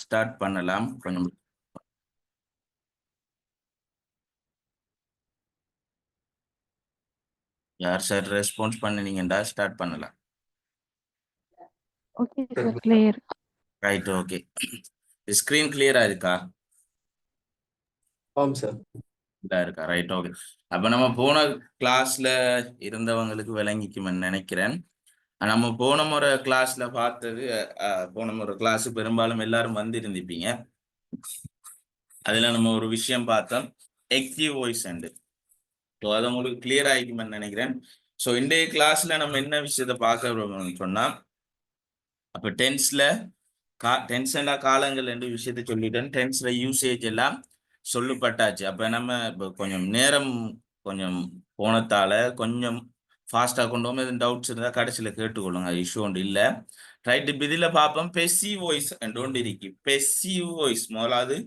Start பண்ணலாம். கொஞ்சம் யார் சார் ரெஸ்பான்ஸ் பண்ணினீங்கடா ஸ்டார்ட் பண்ணலாம். Okay sir, clear. Right, okay. Screen கிளியரா இருக்கா? ஆம் சார். இதா இருக்கா? Right, okay. அப்ப நம்ம போன கிளாஸ்ல இருந்தவங்களுக்கு விளங்கிக்குமென்னு நினைக்கிறேன். நம்ம போன முறை கிளாஸ்ல பார்த்தது, போன முறை கிளாஸ் பெரும்பாலும் எல்லாரும் வந்திருந்திப்பீங்க. அதுல நம்ம ஒரு விஷயம் பார்த்தோம், ஆக்டிவ் வாய்ஸ் அண்டு. ஸோ அதை உங்களுக்கு கிளியர் ஆகிக்குமென்னு நினைக்கிறேன். ஸோ இன்றைய கிளாஸ்ல நம்ம என்ன விஷயத்த பார்க்க சொன்னா, அப்ப டென்ஸ்ல காலங்கள் என்று விஷயத்த சொல்லிட்டேன். டென்ஸ்ல யூசேஜ் எல்லாம் சொல்லப்பட்டாச்சு. அப்ப நம்ம இப்போ கொஞ்சம் நேரம் கொஞ்சம் போனத்தால கொஞ்சம் ஃபாஸ்டா கொண்டு போகும். எதுவும் டவுட்ஸ் இருந்தால் கடைசியில் கேட்டுக்கொள்ளுங்க, இஷ்யூ ஒன்று இல்லை. ரைட், இப்போ இதில் பார்ப்போம். பெசிவ் வாய்ஸ் என்று ஒன்று இருக்கு. பெசிவ் வாய்ஸ் முதலாவது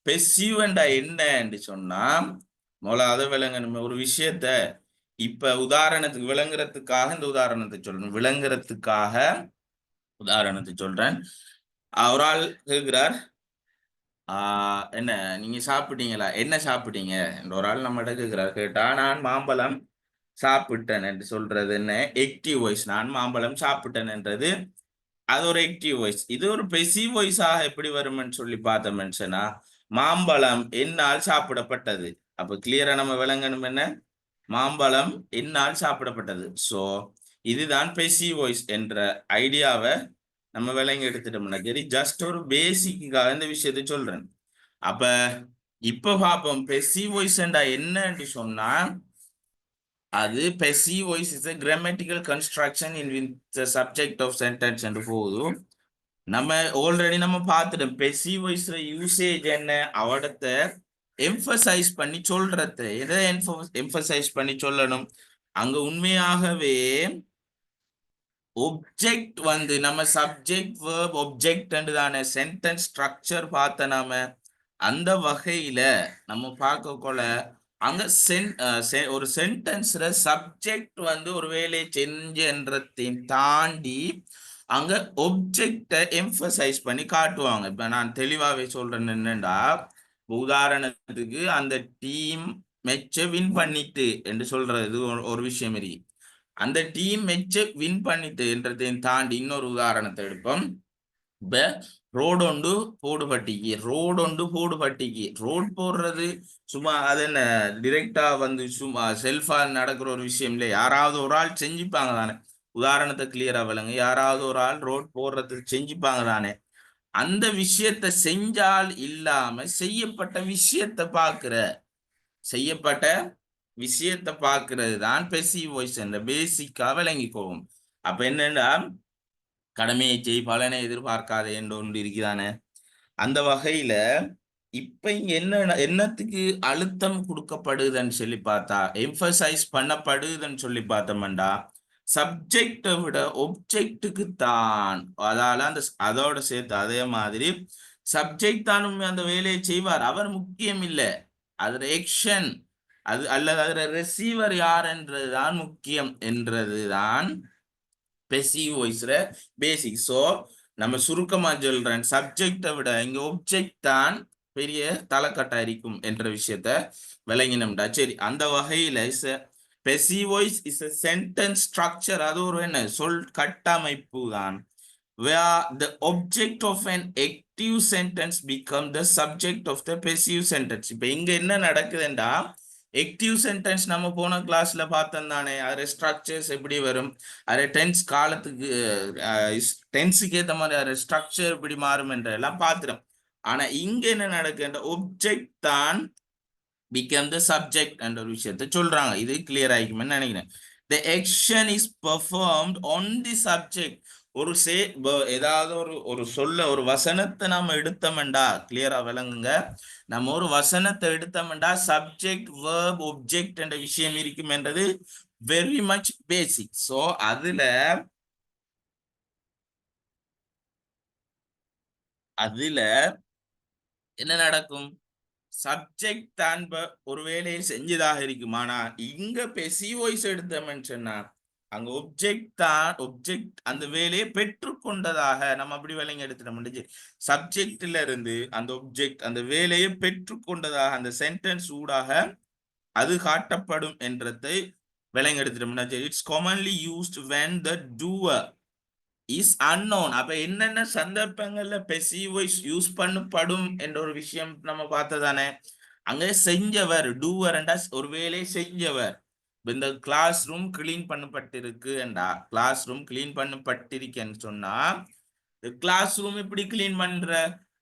பெசிவ் என்றா என்னன்னு சொன்னா, முதலாவது விளங்கணும் ஒரு விஷயத்த. இப்ப உதாரணத்துக்கு விளங்குறதுக்காக இந்த உதாரணத்தை சொல்லணும். விளங்குறதுக்காக உதாரணத்தை சொல்றேன். ஒரு ஆள் கேட்கிறார், என்ன நீங்க சாப்பிட்டீங்களா, என்ன சாப்பிட்டீங்க என்ற ஒரு ஆள் நம்மகிட்ட கேட்கிறார். கேட்டா நான் மாம்பழம் சாப்பிட்டேன் என்று சொல்றது என்ன? Active voice. நான் மாம்பழம் சாப்பிட்டேன் என்றது அது ஒரு ஆக்டிவ் வாய்ஸ். இது ஒரு பெசிவ் வாய்ஸாக எப்படி வரும்னு சொல்லி பார்த்தோம்னு சொன்னா, மாம்பழம் என்னால் சாப்பிடப்பட்டது. அப்ப கிளியரா நம்ம விளங்கணும் என்ன? மாம்பழம் என்னால் சாப்பிடப்பட்டது. ஸோ இதுதான் பெசிவ் வாய்ஸ் என்ற ஐடியாவை நம்ம விளங்கி எடுத்துட்டோம்னா சரி. ஜஸ்ட் ஒரு பேசிக்காக இந்த விஷயத்தை சொல்றேன். அப்ப இப்ப பார்ப்போம் பெசிவ் வாய்ஸ் என்றா என்னன்னு சொன்னா, அது passive voice is a grammatical construction in which the subject of sentence என்று போதும். நம்ம ஆல்ரெடி நம்ம பார்த்துட்டோம் பெசிவ் வாய்ஸ்ல யூசேஜ் என்ன, அவடத்த எம்பசைஸ் பண்ணி சொல்றது. எதை எம்பசைஸ் பண்ணி சொல்லணும்? அங்க உண்மையாகவே ஒப்ஜெக்ட் வந்து நம்ம சப்ஜெக்ட் வேர்ப் ஒப்ஜெக்ட் தானே சென்டென்ஸ் ஸ்ட்ரக்சர் பார்த்த நாம அந்த வகையில நம்ம பார்க்கக்குள்ள அங்க ஒரு சென்டென்ஸ்ல சப்ஜெக்ட் வந்து ஒரு வேலையை செஞ்சன்றதையும் தாண்டி அங்க ஒப்ஜெக்டை எம்பசைஸ் பண்ணி காட்டுவாங்க. இப்ப நான் தெளிவாவே சொல்றேன் என்னண்டா, உதாரணத்துக்கு அந்த டீம் மெச்ச வின் பண்ணிட்டு என்று சொல்றது ஒரு விஷயம் இருக்கு. அந்த டீம் மெச்ச வின் பண்ணிட்டு என்றதையும் தாண்டி இன்னொரு உதாரணத்தை எடுப்போம். இப்ப ரோடு போடுபட்டிக்கு ரோட் போடுறது சும்மா அது என்ன டிரெக்டா வந்து சும்மா செல்ஃபா நடக்கிற ஒரு விஷயம் இல்லை. யாராவது ஒரு ஆள் செஞ்சுப்பாங்க தானே. உதாரணத்தை கிளியரா விளங்க, யாராவது ஒரு ஆள் ரோட் போடுறதுக்கு செஞ்சுப்பாங்க தானே. அந்த விஷயத்தை செஞ்சால் இல்லாம செய்யப்பட்ட விஷயத்தை பார்க்கிறது தான் பெசிவ் வாய்ஸ் என்ற பேசிக்கா விளங்கி போகும். அப்ப என்னன்னா, கடமையை செய் பலனை எதிர்பார்க்காத என்று ஒன்று இருக்குதானே. அந்த வகையில இப்ப இங்க என்னத்துக்கு அழுத்தம் கொடுக்கப்படுதுன்னு சொல்லி பார்த்தா, எம்பசைஸ் பண்ணப்படுதுன்னு சொல்லி பார்த்தோம்டா, சப்ஜெக்டை விட ஒப்ஜெக்டுக்கு தான். அதால அதோட சேர்த்து அதே மாதிரி சப்ஜெக்ட் தானும் அந்த வேலையை செய்வார், அவர் முக்கியம் இல்லை. அதுல எக்ஷன் அது அல்லது அதுல ரிசீவர் யார் என்றதுதான் முக்கியம் என்றதுதான் பெசிவ் வாய்ஸ்ல பேசிக். ஸோ நம்ம சுருக்கமா சொல்றேன், சப்ஜெக்டை விட இங்க ஒப்ஜெக்ட் தான் பெரிய தலைக்கட்டா இருக்கும் என்ற விஷயத்த விளங்கினோம்டா சரி. அந்த வகையில passive voice is a sentence structure. அது ஒரு என்ன சொல் கட்டமைப்பு தான். where the object of an active sentence become the subject of the passive sentence. இப்ப இங்க என்ன நடக்குதுண்டா, ஆக்டிவ் சென்டென்ஸ் நம்ம போன கிளாஸ்ல பார்த்தோம் தானே, அது ஸ்ட்ரக்சர்ஸ் எப்படி வரும், அது டென்ஸ் காலத்துக்கு டென்ஸுக்கு ஏற்ற மாதிரி அது ஸ்ட்ரக்சர் எப்படி மாறும் என்ற எல்லாம் பார்த்துடும். ஆனா இங்க என்ன நடக்குன்ற ஒப்ஜெக்ட் தான் become the subject என்ற ஒரு விஷயத்தை சொல்றாங்க. இது கிளியர் ஆகிக்கும்னு நினைக்கிறேன். the action is performed on the subject. ஒரு ஏதாவது ஒரு சொல்ல ஒரு வசனத்தை நாம எடுத்தோம்டா, கிளியரா விளங்குங்க. நம்ம ஒரு வசனத்தை எடுத்தோம்டா சப்ஜெக்ட் வேர்ப் ஒப்ஜெக்ட் என்ற விஷயம் இருக்கும் என்றது வெரி மச் பேசிக். சோ அதுல என்ன நடக்கும், சப்ஜெக்ட் தான் ஒரு வேலையை செஞ்சதாக இருக்கும். ஆனா இங்க பெசிவ் வாய்ஸ் எடுத்தோம்னு சொன்னா அங்க ஒப்ஜெக்ட் தான் ஒப்ஜெக்ட் அந்த வேலையை பெற்றுக்கொண்டதாக நம்ம அப்படி விளங்கி எடுத்துட்டோம். சப்ஜெக்ட்ல இருந்து அந்த ஒப்ஜெக்ட் அந்த வேலையை பெற்றுக்கொண்டதாக அந்த சென்டென்ஸ் ஊடாக அது காட்டப்படும் என்றதை விளங்கி எடுத்துட்டோம்னா it's commonly used when the doer is unknown. அப்ப என்னென்ன சந்தர்ப்பங்கள்ல பெசிவ் வாய்ஸ் யூஸ் பண்ணப்படும் என்ற ஒரு விஷயம் நம்ம பார்த்ததானே. அங்க செஞ்சவர் டூவர் என்றா ஒரு வேலையை செஞ்சவர். இந்த கிளாஸ் ரூம் கிளீன் பண்ணப்பட்டிருக்கு என்றா கிளாஸ் ரூம் கிளீன் பண்ணப்பட்டிருக்கேன்னு சொன்னா கிளாஸ் ரூம் இப்படி கிளீன் பண்ற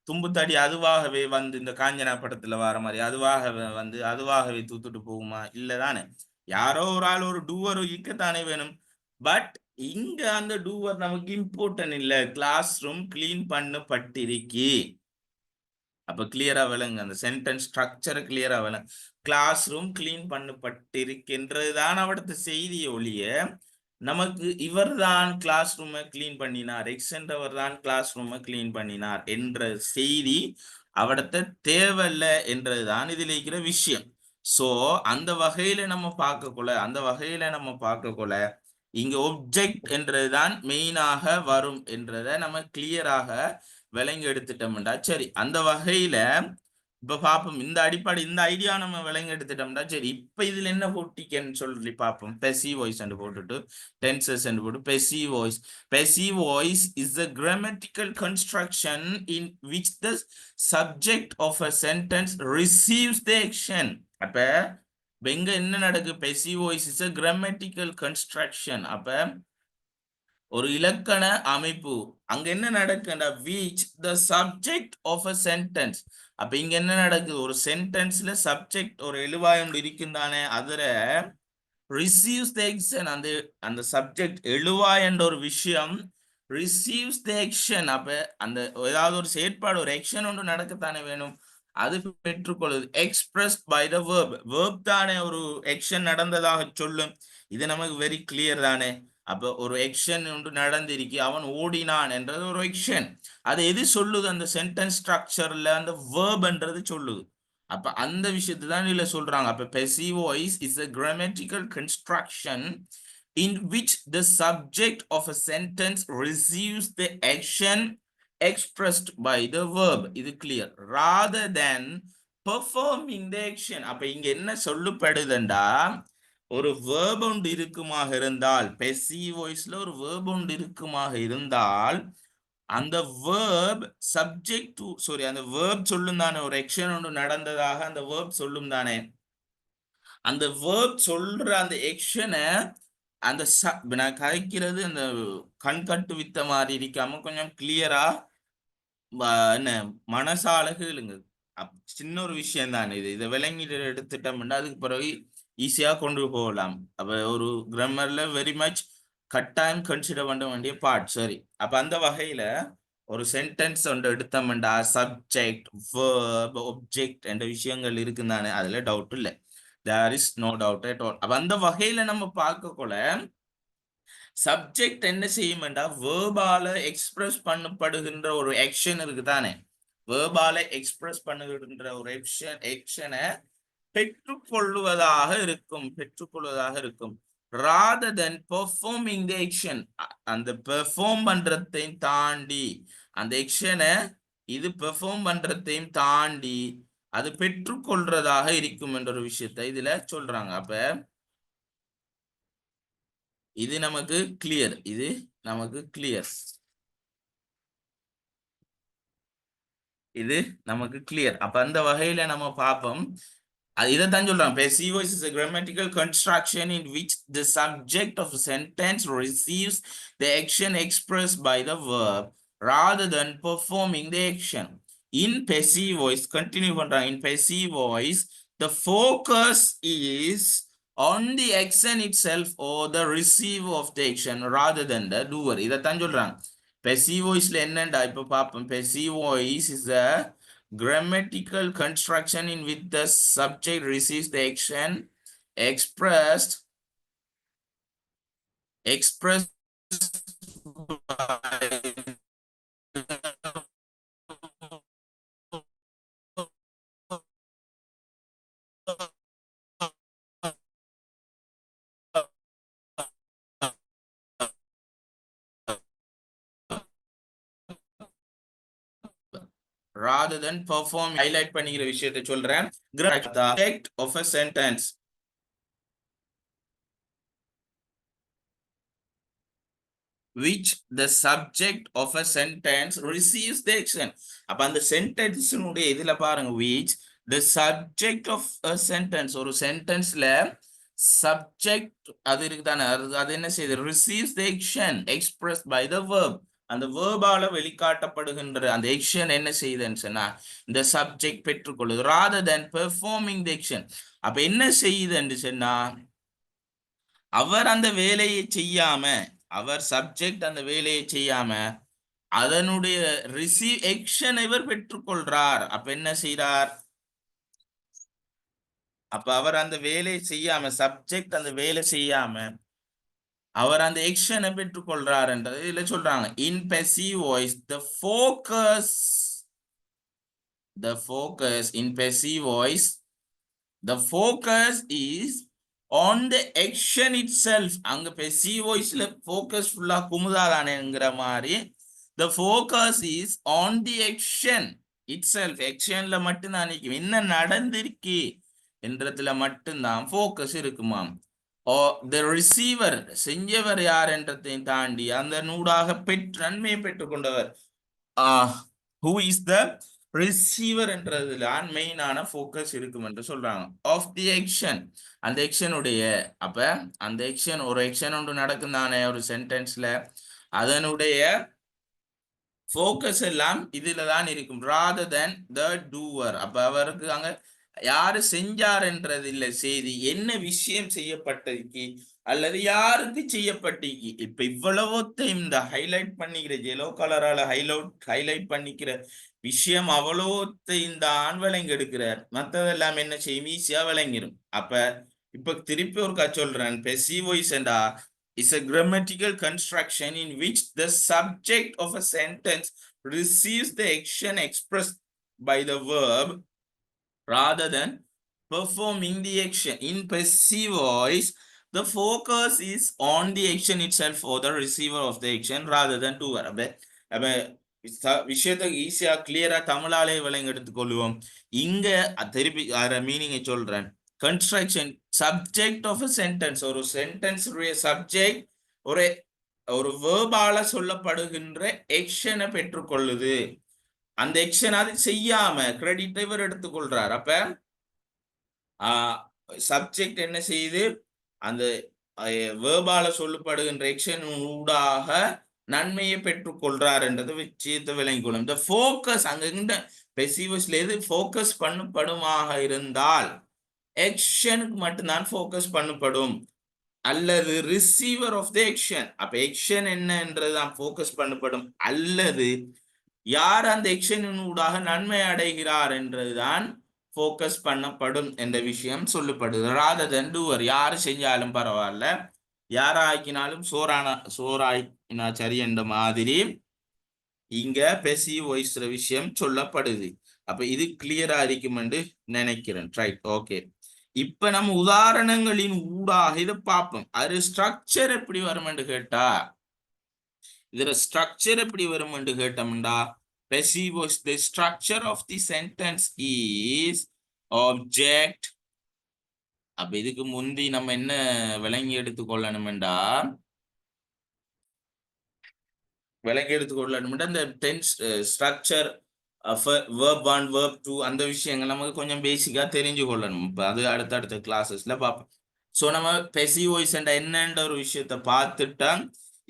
தும்பு தடி அதுவாகவே வந்து இந்த காஞ்சனா படத்துல வர மாதிரி அதுவாகவே வந்து அதுவாகவே தூத்துட்டு போகுமா இல்லதானே. யாரோ ஒரு ஆள் ஒரு டூவர் இருக்கத்தானே வேணும். பட் இங்க அந்த டூவர் நமக்கு இம்பார்ட்டன் இல்ல. கிளாஸ் ரூம் கிளீன் பண்ணப்பட்டிருக்கி. அப்ப கிளியரா விளங்க அந்த சென்டென்ஸ் ஸ்ட்ரக்சர் கிளியரா விளங்க. கிளாஸ் ரூம் கிளீன் பண்ணப்பட்டிருக்கின்றதுதான் அவடத்த செய்தியை ஒழிய நமக்கு இவர் தான் கிளாஸ் ரூமை கிளீன் பண்ணினார் எக்ஸ் என்றவர் தான் கிளாஸ் ரூமை கிளீன் பண்ணினார் என்ற செய்தி அவடத்த தேவையில்ல என்றதுதான் இதில் இருக்கிற விஷயம். சோ அந்த வகையில நம்ம பார்க்கக்குள்ள இங்க ஒப்ஜெக்ட் என்றதுதான் மெயினாக வரும் என்றதை நம்ம கிளியராக விளங்கி எடுத்துட்டோம்டா. சரி, அந்த வகையில இப்ப பார்ப்போம். இந்த அடிப்படை இந்த ஐடியா நம்ம விளங்கி எடுத்துட்டோம்டா. சரி, இப்ப இதுல என்ன போட்டிக்கன்னு சொல்லி பார்ப்போம். பெசிவ் வாய்ஸ் போட்டுட்டு டென்சஸ் போட்டு passive voice is a grammatical construction in which the subject of a sentence receives the action. அப்ப எங்க என்ன நடக்கு? Passive voice is a grammatical construction. அப்ப ஒரு இலக்கண அமைப்பு. அங்க என்ன நடக்குண்டா which the subject of a sentence. அப்ப இங்க என்ன நடக்குது? ஒரு சென்டென்ஸ்ல சப்ஜெக்ட் ஒரு எழுவாய் ஒன்று இருக்குந்தானே அதுல receives the action. அந்த அந்த சப்ஜெக்ட் எழுவாய் என்ற ஒரு விஷயம் receives the action. அப்ப அந்த ஏதாவது ஒரு செயற்பாடு ஒரு action ஒன்று நடக்கத்தானே வேணும். அது பெற்றுக்கொள்ளுது expressed by the verb தானே ஒரு action நடந்ததாக சொல்லும். இது நமக்கு வெரி கிளியர் தானே. அப்ப ஒரு எக்ஷன் ஒன்று நடந்திருக்கு, அவன் ஓடினான் என்றது ஒரு எக்ஷன். அது எது சொல்லுது? அந்த சென்டென்ஸ் ஸ்ட்ரக்சர்ல அந்த வேர்ப்ன்றது சொல்லுது. அப்ப அந்த விஷயத்தை தான் இதுல சொல்றாங்க. அப்ப passive voice is a grammatical construction in which the subject of a sentence receives the action expressed by the verb. இது clear. Rather than performing the action. அப்ப இங்க என்ன சொல்லப்படுதுண்டா ஒரு verb ஒன்று இருக்குமாக இருந்தால் passive voiceல ஒரு verb ஒன்று இருக்குமாக இருந்தால் அந்த verb subject to sorry அந்த verb சொல்லும் தானே ஒரு action ஒன்று நடந்ததாக அந்த verb சொல்லும் தானே. அந்த verb சொல்ற அந்த actionஐ அந்த நான் கதைக்கிறது அந்த கண்கட்டு வித்த மாதிரி இருக்காம கொஞ்சம் கிளியரா என்ன மனசால கேளுங்க. சின்ன ஒரு விஷயம் தான் இது. இதை விளங்கிட்டு எடுத்துட்டோம்னா அதுக்கு பிறகு ஈஸியா கொண்டு போகலாம். அப்ப ஒரு கிராமர்ல வெரி மச் கட்டாயம் கன்சிடர் பண்ண வேண்டிய பார்ட். சரி, அப்ப அந்த வகையில ஒரு சென்டென்ஸ் ஒன்று எடுத்தோம்டா சப்ஜெக்ட் verb object என்ற விஷயங்கள் இருக்குதானே, அதுல டவுட் இல்லை. There is no doubt at all. அப்ப அந்த வகையில நம்ம பார்க்கக்குள்ள சப்ஜெக்ட் என்ன செய்யும்டா வேர்பால எக்ஸ்பிரஸ் பண்ணப்படுகின்ற ஒரு ஆக்ஷன் இருக்குதானே. வேர்பால எக்ஸ்பிரஸ் பண்ணுகின்ற ஒரு ஆக்ஷனை பெற்றுக்கொள்வதாக இருக்கும் rather than performing the action. அந்த பெர்ஃபார்ம் பண்றதையும் தாண்டி அந்த ஆக்ஷனை இது பெர்ஃபார்ம் பண்றதையும் தாண்டி அது பெற்றுக்கொள்றதாக இருக்கும் என்ற ஒரு விஷயத்தை இதுல சொல்றாங்க. அப்ப இது நமக்கு கிளியர். அப்ப அந்த வகையில நம்ம பார்ப்போம். இதைத்தான் சொல்றாங்க passive voice is a grammatical construction in which the subject of a sentence receives the action expressed by the verb rather than performing the action. In passive voice continue பண்றாங்க. In passive voice the focus is on the action itself or the receiver of the action rather than the doer. இதைத்தான் சொல்றாங்க. passive voiceல என்னண்டா இப்ப பார்ப்போம். passive voice is a grammatical construction in which the subject receives the action expressed by rather than perform. Highlight பண்ணிக்கிற விஷயத்தை சொல்றேன். The subject of a sentence which the subject of a sentence receives the action. அப்ப அந்த சென்டென்ஸினுடைய இதுல பாருங்க, which the subject of a sentence, ஒரு சென்டென்ஸ்ல subject அது இருக்குதானே, அது என்ன செய்யுது, receives the action expressed by the verb. அந்த வேர்பால வெளிக்காட்டப்படுகின்ற அந்த action என்ன செய்யுதுன்னு சொன்னா இந்த subject பெற்றுக்கொள்ளுது rather than performing the action. அப்ப என்ன செய்யுதுன்னு சொன்னா அவர் அந்த வேலையை செய்யாம, அவர் சப்ஜெக்ட் அந்த வேலையை செய்யாம அதனுடைய ரிசீவ் ஆக்ஷன் இவர் பெற்றுக்கொள்றார். அப்ப என்ன செய்றார், அப்ப அவர் அந்த வேலையை செய்யாம, சப்ஜெக்ட் அந்த வேலை செய்யாம அவர் அந்த ஆக்ஷனை பெற்றுக்கொள்றார் என்றது இதுல சொல்றாங்க. இன் passive voice the focus in passive voice the focus is on the action itself. அங்க passive voiceல focus ஃபுல்லா குமுதாதானேங்கிற மாதிரி the focus is on the action itself. actionல மட்டும்தான் என்ன நடந்திருக்கு என்றதுல மட்டும்தான் focus இருக்குமாம். the receiver செஞ்சவர் யார் என்றதை தாண்டி அந்த நூடாக நன்மையை பெற்றுக்கொண்டவர் who is the receiver என்றதுல மெயினான ஃபோக்கஸ் இருக்கும் என்று சொல்றாங்க. of the action, அந்த ஆக்ஷனுடைய, அப்ப அந்த ஆக்ஷன் ஒரு ஆக்ஷன் ஒன்று நடக்கும் தானே ஒரு சென்டென்ஸ்ல, அதனுடைய ஃபோக்கஸ் எல்லாம் இதுல தான் இருக்கும் rather than the doer. அப்ப அவருக்கு அங்க யாரு செஞ்சார் என்றது இல்ல செய்தி, என்ன விஷயம் செய்யப்பட்டிருக்கு அல்லது யாருக்கு செய்யப்பட்டிருக்கு. இப்ப இவ்வளவுத்தையும் இந்த ஹைலைட் பண்ணிக்கிற எல்லோ கலரால ஹைலைட் பண்ணிக்கிற விஷயம் அவ்வளோத்தையும் தான் விளங்கி எடுக்கிறார். மற்றதெல்லாம் என்ன செய்யும், ஈஸியா விளங்கிடும். அப்ப இப்ப திருப்பி ஒருக்கா சொல்றேன், passive voice என்றா is a grammatical construction in which the subject of a sentence receives the action expressed by the verb rather than performing the action. In passive voice, the focus is on the action itself or the receiver of the action rather than doer. அப்ப விஷயத்தை ஈஸியா கிளியரா தமிழாலே விளங்கி எடுத்துக்கொள்வோம். இங்க திருப்பி மீனிங்கை சொல்றேன். Construction subject of a sentence, ஒரு சென்டென்ஸ் சப்ஜெக்ட் ஒரு வேர்பால சொல்லப்படுகின்ற ஆக்ஷனை பெற்றுக்கொள்ளுது. அந்த ஆக்ஷன் அது செய்யாம கிரெடிட் இவர் எடுத்துக்கொள்றார். அப்ப சப்ஜெக்ட் என்ன செய்யுது, அந்த வேர்பால சொல்லப்படுகின்ற ஆக்ஷன் ஊடாக நன்மையை பெற்றுக்கொள்றார் என்றது விஷயத்தை விளங்கிக் கொள்ளும். இந்த ஃபோக்கஸ் அங்க பெசிவஸ்ல எது ஃபோக்கஸ் பண்ணப்படுமாக இருந்தால் ஆக்ஷனுக்கு மட்டும்தான் ஃபோக்கஸ் பண்ணப்படும், அல்லது ரிசீவர் ஆஃப் தி ஆக்ஷன். அப்ப ஆக்ஷன் என்னன்றதுதான் ஃபோக்கஸ் பண்ணப்படும், அல்லது யார் அந்த ஆக்ஷனின் ஊடாக நன்மை அடைகிறார் என்றதுதான் ஃபோக்கஸ் பண்ணப்படும் என்ற விஷயம் சொல்லப்படுது. rather than doer, யாரு செஞ்சாலும் பரவாயில்ல, யாராக்கினாலும் சோறாயினா சரி என்ற மாதிரி இங்க passive voice விஷயம் சொல்லப்படுது. அப்ப இது கிளியரா இருக்கும் என்று நினைக்கிறேன். Right, okay. இப்ப நம்ம உதாரணங்களின் ஊடாக இதை பார்ப்போம். அது ஸ்ட்ரக்சர் எப்படி வரும் என்று கேட்டா, இதுல ஸ்ட்ரக்சர் எப்படி வரும் என்று கேட்டோம்டா, passive voice, the structure of the sentence is object. அப்ப இதுக்கு முந்தி நம்ம என்ன விளங்கி எடுத்துக்கொள்ளணும்டா, இந்த டென்ஸ் ஸ்ட்ரக்சர் verb 1 verb 2 அந்த விஷயங்கள் நமக்கு கொஞ்சம் பேசிக்கா தெரிஞ்சு கொள்ளணும். இப்ப அது அடுத்தடுத்த கிளாஸஸ்ல பார்ப்போம். ஸோ நம்ம passive voice என்னன்ற ஒரு விஷயத்த பார்த்துட்டா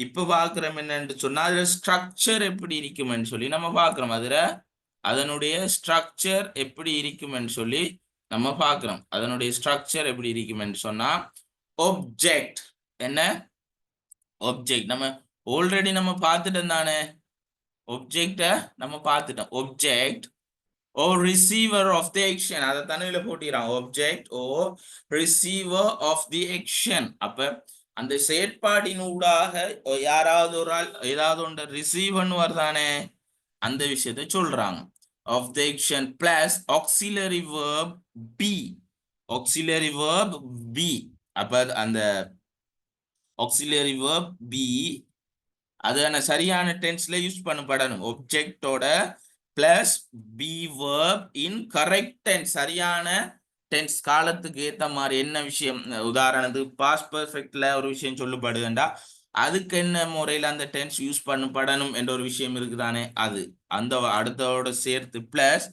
இப்ப பாக்குறோம் என்னன்னு சொன்னா அதுல ஸ்ட்ரக்சர் எப்படி இருக்குமென்னு சொல்லி நம்ம பாக்குறோம். அதனுடைய ஸ்ட்ரக்சர் எப்படி இருக்குமென்னு சொல்லி நம்ம பாக்குறோம். அதனுடைய ஸ்ட்ரக்சர் எப்படி இருக்குமென்னு சொன்னா ஒப்ஜெக்ட், என்ன ஒப்ஜெக்ட் நம்ம ஆல்ரெடி நம்ம பார்த்துட்டோம் தானே, ஒப்ஜெக்ட நம்ம பார்த்துட்டோம். Object or receiver of the action, அதை தனியில போட்டிக்கிறான். Object or receiver of the action. அப்ப அந்த செயற்பாட்டின் ஊடாக யாராவது ஒரு ஆள் ஏதாவது ஒன்று ரிசீவ் பண்ணுவார் தானே, அந்த விஷயத்தை சொல்றாங்க. of the action plus auxiliary verb be, auxiliary verb be. அப்ப அந்த auxiliary verb be அது சரியான டென்ஸ்ல யூஸ் பண்ணப்படணும். ஒப்ஜெக்டோட plus be verb in correct tense, சரியான டென்ஸ் காலத்துக்கு ஏத்த மாதிரி என்ன விஷயம். உதாரணத்துக்கு பாஸ்ட் பெர்ஃபெக்ட்ல ஒரு விஷயம் சொல்லப்படுதுண்டா அதுக்கு என்ன முறையில் அந்த டென்ஸ் யூஸ் பண்ணப்படணும் என்ற ஒரு விஷயம் இருக்குதானே, அது அந்த அடுத்தோட சேர்த்து பிளஸ்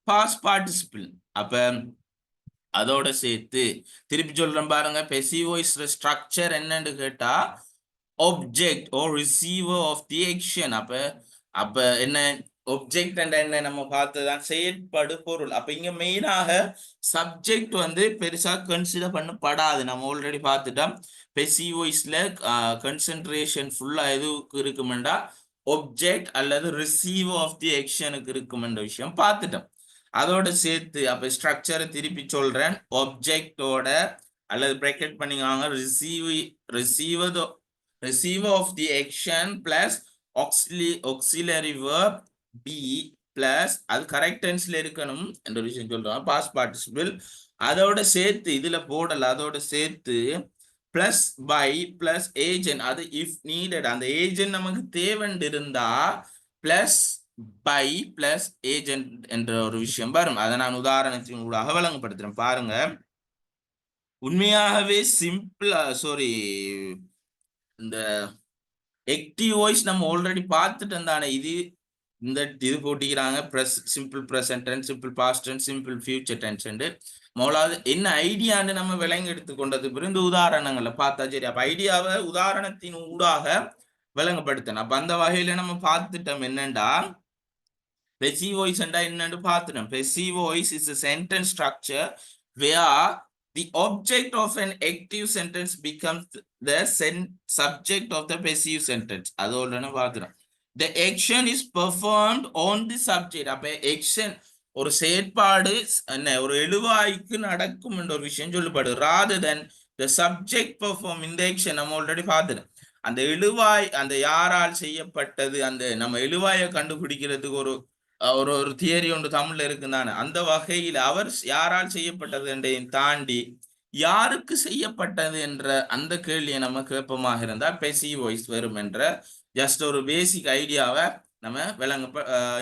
பாஸ்ட் பார்ட்டிசிபிள். அப்ப அதோட சேர்த்து திருப்பி சொல்றேன் பாருங்க, பெசிவ் வாய்ஸ் ஸ்ட்ரக்சர் என்னன்னு கேட்டா object or receiver of the action. அப்ப அப்ப என்ன object என்ன நம்ம பார்த்ததான் செயற்படு பொருள். அப்ப இங்க மெயினாக சப்ஜெக்ட் வந்து பெருசா கன்சிடர் பண்ணப்படாது. நம்ம ஆல்ரெடி பார்த்துட்டோம். பெசிவ் வாய்ஸ்ல கன்சென்ட்ரேஷன் ஃபுல்லா எதுக்கு இருக்குமெண்டா object அல்லது receiver of the actionக்கு இருக்குமென்ற விஷயம் பார்த்துட்டோம். அதோட சேர்த்து அப்ப ஸ்ட்ரக்சரை திருப்பி சொல்றேன், objectோட அல்லது பிராக்கெட் பண்ணிக்காங்க receiver of the action plus auxiliary verb be plus அது கரெக்ட் டென்ஸ்ல இருக்கணும் என்ற விஷயம் சொல்றோம், பாஸ்ட் பார்ட்டிசிபிள். அதோட சேர்த்து இதுல போடல, அதோட சேர்த்து பிளஸ் பை பிளஸ் ஏஜென்ட், அது இஃப் நீடட், அந்த ஏஜென்ட் நமக்கு தேவைன்னு இருந்தா பிளஸ் பை பிளஸ் ஏஜென்ட் என்ற ஒரு விஷயம் வரும். அதை நான் உதாரணத்தின் ஊடாக வழங்கப்படுத்துறேன் பாருங்க. உண்மையாகவே சிம்பிளா சாரி இந்த ஆக்டிவ் வாய்ஸ் நம்ம ஆல்ரெடி பார்த்துட்டோம் தானே. இது போட்டிக்கிறாங்க simple present tense, simple past tense, simple future tense. முதலாவது என்ன ஐடியான்னு நம்ம விளங்கி எடுத்துக்கொண்டது பிறகு இந்த உதாரணங்களை பார்த்தா சரி. அப்ப ஐடியாவை உதாரணத்தின் ஊடாக விளங்கப்படுத்தணும். அப்ப அந்த வகையில நம்ம பார்த்துட்டோம் என்னண்டா passive voice என்னன்னு பார்த்துட்டோம். passive voice is a sentence structure where the object of an active sentence becomes the subject of the passive sentence. அதோட பார்த்துட்டோம். The action is performed on the subject. அப்ப action ஒரு செயற்பாடு என்ன ஒரு எழுவாய்க்கு நடக்கும் என்ற ஒரு விஷயம் சொல்லப்படுது. rather than the subject performing the action. நம்ம ஆல்ரெடி பார்த்துட்டோம். அந்த எழுவாய் அந்த யாரால் செய்யப்பட்டது, அந்த நம்ம எழுவாயை கண்டுபிடிக்கிறதுக்கு ஒரு ஒரு தியரி ஒன்று தமிழ்ல இருக்குதானே. அந்த வகையில் அவர் யாரால் செய்யப்பட்டது என்றையும் தாண்டி யாருக்கு செய்யப்பட்டது என்ற அந்த கேள்வியை நம்ம கேட்பமாக இருந்தால் passive voice வரும் என்ற ஜஸ்ட் ஒரு பேசிக் ஐடியாவை நம்ம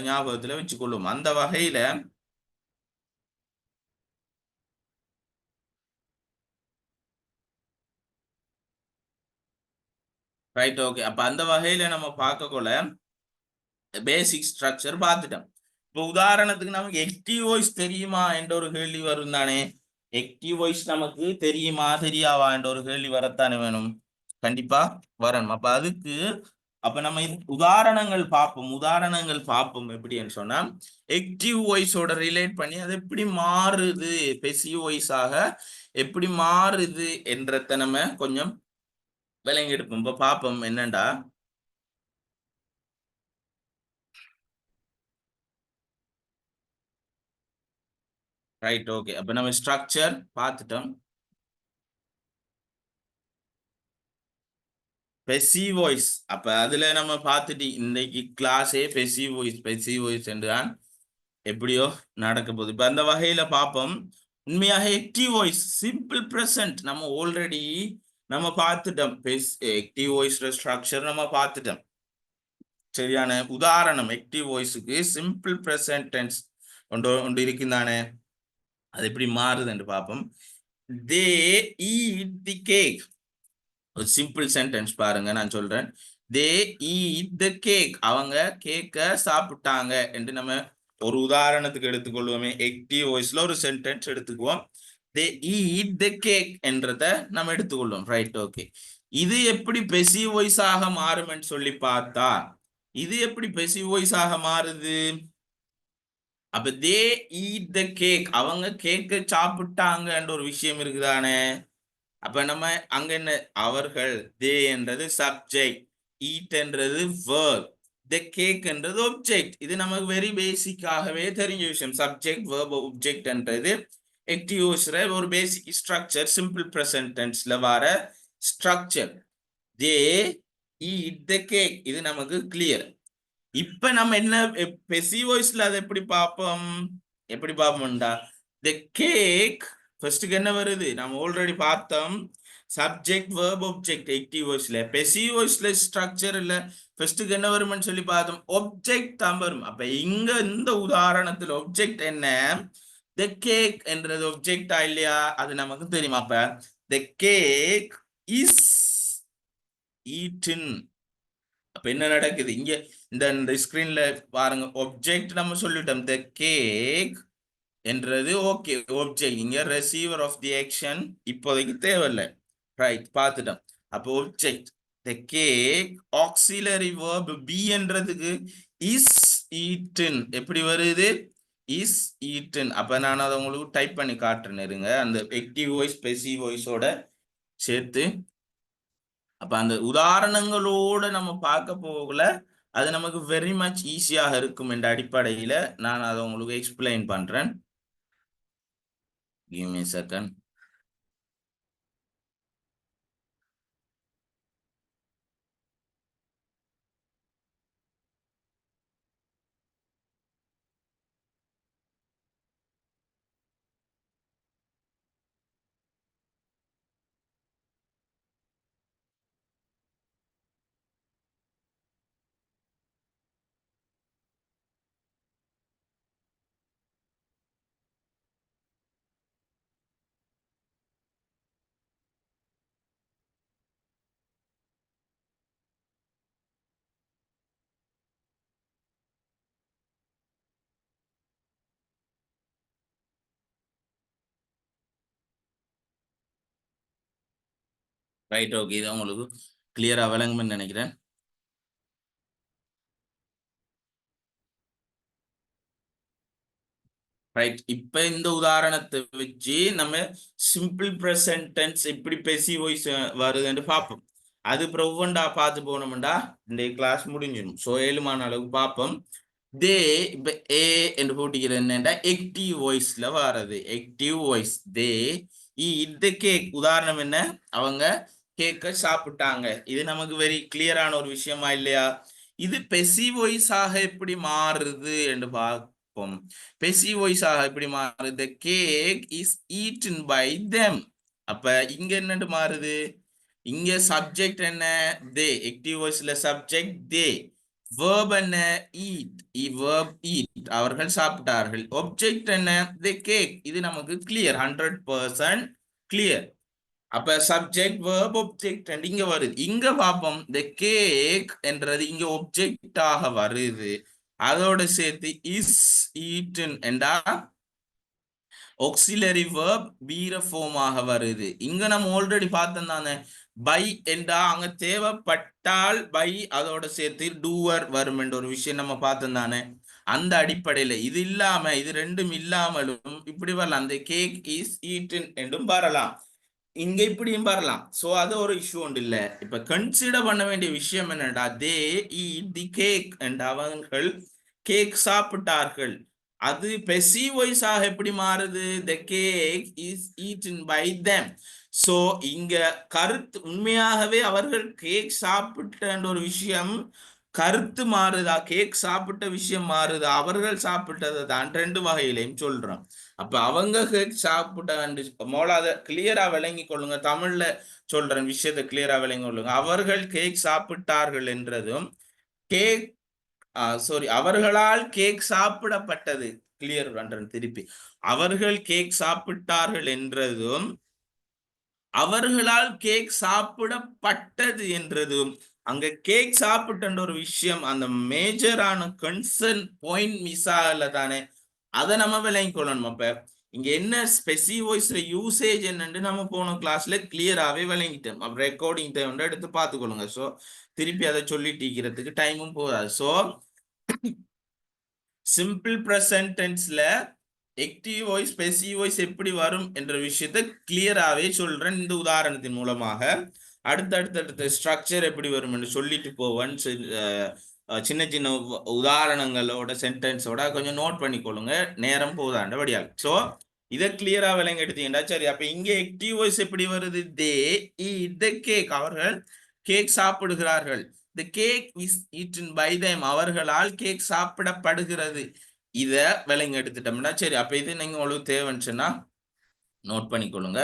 ஞாபகத்துல வச்சுக்கொள்ளும். அந்த வகையில ரைட் ஓகே. அப்ப அந்த வகையில நம்ம பார்க்கக்குள்ள பேசிக் ஸ்ட்ரக்சர் பார்த்துட்டோம். இப்போ உதாரணத்துக்கு நமக்கு ஆக்டிவ் வாய்ஸ் தெரியுமா என்ற ஒரு கேள்வி வரும் தானே. ஆக்டிவ் வாய்ஸ் நமக்கு தெரியுமா தெரியாவா என்ற ஒரு கேள்வி வரத்தானே வேணும், கண்டிப்பா வரணும். அப்ப அதுக்கு நம்ம உதாரணங்கள் பார்ப்போம் எப்படின்னு சொன்னா ஆக்டிவ் வாய்ஸோட ரிலேட் பண்ணி அது எப்படி மாறுது, பெசிவ் வாய்ஸாக எப்படி மாறுது என்றத நம்ம கொஞ்சம் விளங்கி எடுப்போம். இப்ப பார்ப்போம் என்னண்டா ரைட் ஓகே. அப்ப நம்ம ஸ்ட்ரக்சர் பார்த்துட்டோம். பெசிவ் வாய்ஸ் அப்ப அதுல நம்ம பார்த்துட்டு இன்னைக்கு கிளாஸே பெசிவ் வாய்ஸ் என்றுதான் எப்படியோ நடக்க போகுது. இப்ப அந்த வகையில பார்ப்போம். உண்மையாக ஆக்டிவ் வாய்ஸ் சிம்பிள் பிரசன்ட் நம்ம ஆல்ரெடி நம்ம பார்த்துட்டோம். ஆக்டிவ் வாய்ஸ் ஸ்ட்ரக்சர் நம்ம பார்த்துட்டோம். சரியான உதாரணம் ஆக்டிவ் வாய்ஸுக்கு சிம்பிள் பிரசன்ட் டென்ஸ் ஒன்று இருக்குதானே, அது எப்படி மாறுதுன்னு பார்ப்போம். They eat the cake. ஒரு சிம்பிள் சென்டென்ஸ் பாருங்க, நான் சொல்றேன். They eat the cake. அவங்க கேக்க சாப்பிட்டாங்க என்று நம்ம ஒரு உதாரணத்துக்கு எடுத்துக்கொள்வோமே. ஆக்டிவ் வாய்ஸ்ல ஒரு சென்டென்ஸ் எடுத்துக்குவோம். தே ஈட் தி கேக் என்றத நம்ம எடுத்துக்கொள்வோம். Right okay. இது எப்படி பெசிவ் வாய்ஸாக மாறும்னு சொல்லி பார்த்தா இது எப்படி பெசிவ் வாய்ஸாக மாறுது. அப்ப தே ஈட் தி கேக், அவங்க கேக்க சாப்பிட்டாங்கன்ற ஒரு விஷயம் இருக்குதானே. அப்ப நம்ம அங்க என்ன அவர்கள், தே என்றது சப்ஜெக்ட், ஈட் என்றது verb, தி கேக் என்றது ஆப்ஜெக்ட். இது நமக்கு வெரி பேசிக்காகவே தெரிஞ்ச விஷயம். சப்ஜெக்ட் verb ஆப்ஜெக்ட் என்றது ஆக்டிவ்ஸ்ல ஒரு பேசிக் ஸ்ட்ரக்சர், சிம்பிள் பிரசன்ட் டென்ஸ்ல வர structure. They eat the cake, இது நமக்கு கிளியர். இப்ப நம்ம என்ன பெசிவ் வாய்ஸ்ல அதை எப்படி பார்ப்போம்டா. தி கேக் ஃபர்ஸ்ட்க்கு என்ன வருது, நம்ம ஆல்ரெடி பார்த்தோம். சப்ஜெக்ட் வேர்ப் ஆப்ஜெக்ட் ஆக்டிவ் வாய்ஸ்ல. பெசிவ் வாய்ஸ்ல ஸ்ட்ரக்சர் இல்ல ஃபர்ஸ்ட்டுக்கு என்ன வரும்னு சொல்லி பார்த்தோம், ஆப்ஜெக்ட் தான் வரும். அப்ப இங்க இந்த உதாரணத்துல ஆப்ஜெக்ட் என்ன, த கேக் என்றது ஆப்ஜெக்டா இல்லையா, அது நமக்கு தெரியும். அப்ப த கேக் இஸ் ஈட்டன். அப்ப என்ன நடக்குது இங்க, இந்த ஸ்கிரீன்ல பாருங்க, ஆப்ஜெக்ட் நம்ம சொல்லிட்டோம், த கேக் என்றது ஓகே ஆப்ஜெக்ட். இங்க ரிசீவர் ஆஃப் தி ஆக்ஷன் இப்போதைக்கு தேவையில்லை, ரைட் பார்த்துட்டோம். அப்போ object the cake, auxiliary verb be என்றதுக்கு இஸ் ஈட்டன் எப்படி வருது, இஸ் ஈட்டன். அப்ப நான் அதை உங்களுக்கு டைப் பண்ணி காட்டுறேன் இருங்க, அந்த ஆக்டிவ் வாய்ஸ் பெசிவ் வாய்ஸோட சேர்த்து. அப்ப அந்த உதாரணங்களோட நம்ம பார்க்க போகல, அது நமக்கு வெரி மச் ஈஸியாக இருக்கும் என்ற அடிப்படையில நான் அதை உங்களுக்கு எக்ஸ்பிளைன் பண்றேன். Give me a second. Right, okay, இது உங்களுக்கு கிளியரா விளங்கும்னு நினைக்கிறேன். ரைட், இப்ப இந்த உதாரணத்தை வச்சு நம்ம சிம்பிள் பிரசன்ட் டென்ஸ் எப்படி பெசி வாய்ஸ் வருதுன்னு பார்ப்போம். அது அப்புறம் ஒவ்வொன்றா பார்த்து போனோம்டா இந்த கிளாஸ் முடிஞ்சிடும். ஸோ 7மான அளவுக்கு பார்ப்போம். தே இப்ப ஏ என்று போட்டிக்கிறது என்னன்னா ஆக்டிவ் வாய்ஸ்ல வர்றது, ஆக்டிவ் வாய்ஸ். தே இந்த கேக் உதாரணம் என்ன, அவங்க கேக்க சாப்பிட்டாங்க. இது நமக்கு வெரி கிளியரான ஒரு விஷயமா இல்லையா. இது பெசிவ் வாய்ஸாக எப்படி மாறுது என்று பார்ப்போம். பெசிவ் வாய்ஸாக எப்படி மாறுது, cake is eaten by them. அப்ப இங்க என்னன்னு மாறுது, இங்க சப்ஜெக்ட் என்ன, தே, ஆக்டிவ் வாய்ஸ்ல சப்ஜெக்ட் தே, verb என்ன, eat, verb eat, அவர்கள் சாப்பிட்டார்கள். object என்ன, the cake, இது நமக்கு clear, 100% clear. அப்ப subject verb object இங்க வருது. இங்க பாப்போம், the cake என்றது இங்க object ஆக வருது, அதோட சேர்த்து is eaten என்றா auxiliary verb வீர form ஆக வருது. இங்க நம்ம ஆல்ரெடி பார்த்தோம் தானே, பை என்றா அங்க தேவைப்பட்டால் பை அதோட சேர்த்து டூவர் வரும் என்ற ஒரு விஷயம் நம்ம பார்த்தோம் தானே. அந்த அடிப்படையில இது இல்லாம, இது ரெண்டும் இல்லாமலும் இப்படி வரலாம், அந்த கேக் இஸ் ஈட்டன் என்றும் வரலாம், இங்க இப்படியும் வரலாம். சோ அது ஒரு இஷ்யூ ஒன்று இல்ல. இப்ப கன்சிடர் பண்ண வேண்டிய விஷயம் என்னடா, தே ஈட் தி கேக் என்ற அவர்கள் கேக் சாப்பிட்டார்கள். அது பெசிவ் வாய்ஸாக எப்படி மாறுது, the cake is eaten by them. So இங்க கருத்து உண்மையாகவே அவர்கள் கேக் சாப்பிட்ட ஒரு விஷயம் கருத்து மாறுதா, கேக் சாப்பிட்ட விஷயம் மாறுதா, அவர்கள் சாப்பிட்டதை தான் ரெண்டு வகையிலையும் சொல்றோம். அப்ப அவங்க கேக் சாப்பிட்ட மோள அதை கிளியரா விளங்கி கொள்ளுங்க, தமிழ்ல சொல்றேன் விஷயத்தை கிளியரா விளங்கி கொள்ளுங்க. அவர்கள் கேக் சாப்பிட்டார்கள் என்றதும் கேக் சாரி அவர்களால் கேக் சாப்பிடப்பட்டது, கிளியர் பண்றேன் திருப்பி, அவர்கள் கேக் சாப்பிட்டார்கள் என்றதும் அவர்களால் கேக் சாப்பிடப்பட்டது என்றதும் அங்க கேக் சாப்பிட்ட ஒரு விஷயம், அந்த மேஜரான கன்சர்ன் பாயிண்ட் மிஸ் ஆகல தானே, அதை நம்ம விளங்கி கொள்ளணும். அப்ப இங்க என்ன ஸ்பெசிஃபிக் வாய்ஸ்ல யூசேஜ் என்னன்னு நம்ம போன கிளாஸ்ல கிளியராகவே விளங்கிட்டோம். அப்ப ரெக்கார்டிங் தேவை எடுத்து பார்த்துக்கொள்ளுங்க. ஸோ திருப்பி அதை சொல்லிட்டு டைமும் போதாது. ஸோ சிம்பிள் ப்ரெசன்ட் டென்ஸ்ல ஆக்டிவ் வாய்ஸ் பெசிவ் வாய்ஸ் எப்படி வரும் என்ற விஷயத்தை கிளியராகவே சொல்றேன் இந்த உதாரணத்தின் மூலமாக. அடுத்தடுத்த ஸ்ட்ரக்சர் எப்படி வரும் என்று சொல்லிட்டு போவேன். சின்ன சின்ன உதாரணங்களோட சென்டென்ஸோட கொஞ்சம் நோட் பண்ணிக்கொள்ளுங்க, நேரம் போதாண்ட வடியால். ஸோ இதை கிளியரா விளங்க எடுத்தீங்கன்னா சரி. அப்ப இங்க ஆக்டிவ் வாய்ஸ் எப்படி வருது, தே ஈட் த கேக், அவர்கள் கேக் சாப்பிடுகிறார்கள். The cake is eaten by them, அவர்களால் கேக் சாப்பிடப்படுகிறது. இதை விளங்கி எடுத்துட்டோம்னா சரி. அப்ப இது நீங்க உங்களுக்கு தேவைன்னு சொன்னா நோட் பண்ணிக்கொள்ளுங்க.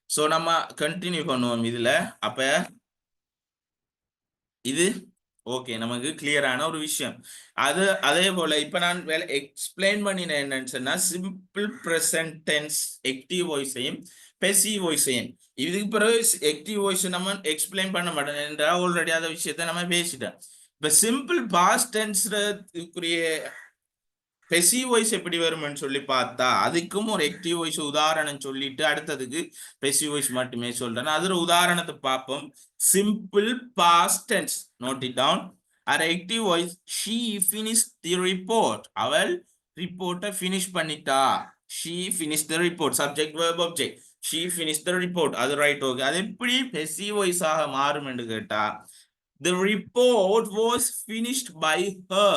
சோ நம்ம கண்டினியூ பண்ணுவோம் இதுல. அப்ப இது ஓகே, நமக்கு கிளியரான ஒரு விஷயம். அதே போல இப்ப நான் எக்ஸ்பிளைன் பண்ணினேன் என்னன்னு சொன்னா, சிம்பிள் பிரசன்ட் டென்ஸ் ஆக்டிவ் வாய்ஸையும் பெசிவ் வாய்ஸையும். இதுக்கு பிறகு ஆக்டிவ் வாய்ஸ் நம்ம எக்ஸ்பிளைன் பண்ண மாட்டோம் என்றால் ஆல்ரெடி அந்த விஷயத்த நம்ம பேசிட்டோம். இப்ப சிம்பிள் பாஸ்ட் டென்ஸ்க்குரிய பெசிவ் வாய்ஸ் எப்படி வரும்னு சொல்லி பார்த்தா, அதுக்கும் ஒரு ஆக்டிவ் வாய்ஸ் உதாரணம் சொல்லிட்டு அடுத்ததுக்கு பெசிவ் வாய்ஸ் மட்டுமே சொல்றேன். அதுல உதாரணத்தை பார்ப்போம். Simple past tense, note it down. Or active voice, she finish the report. அவள் ரிப்போர்ட்டை ஃபினிஷ் பண்ணிட்டா. She finish the report, subject verb object. She finish the report, அது ரைட், ஓகே. அது எப்படி பெசிவ் வாய்ஸாக மாறும் என்று கேட்டா, the report was finished by her.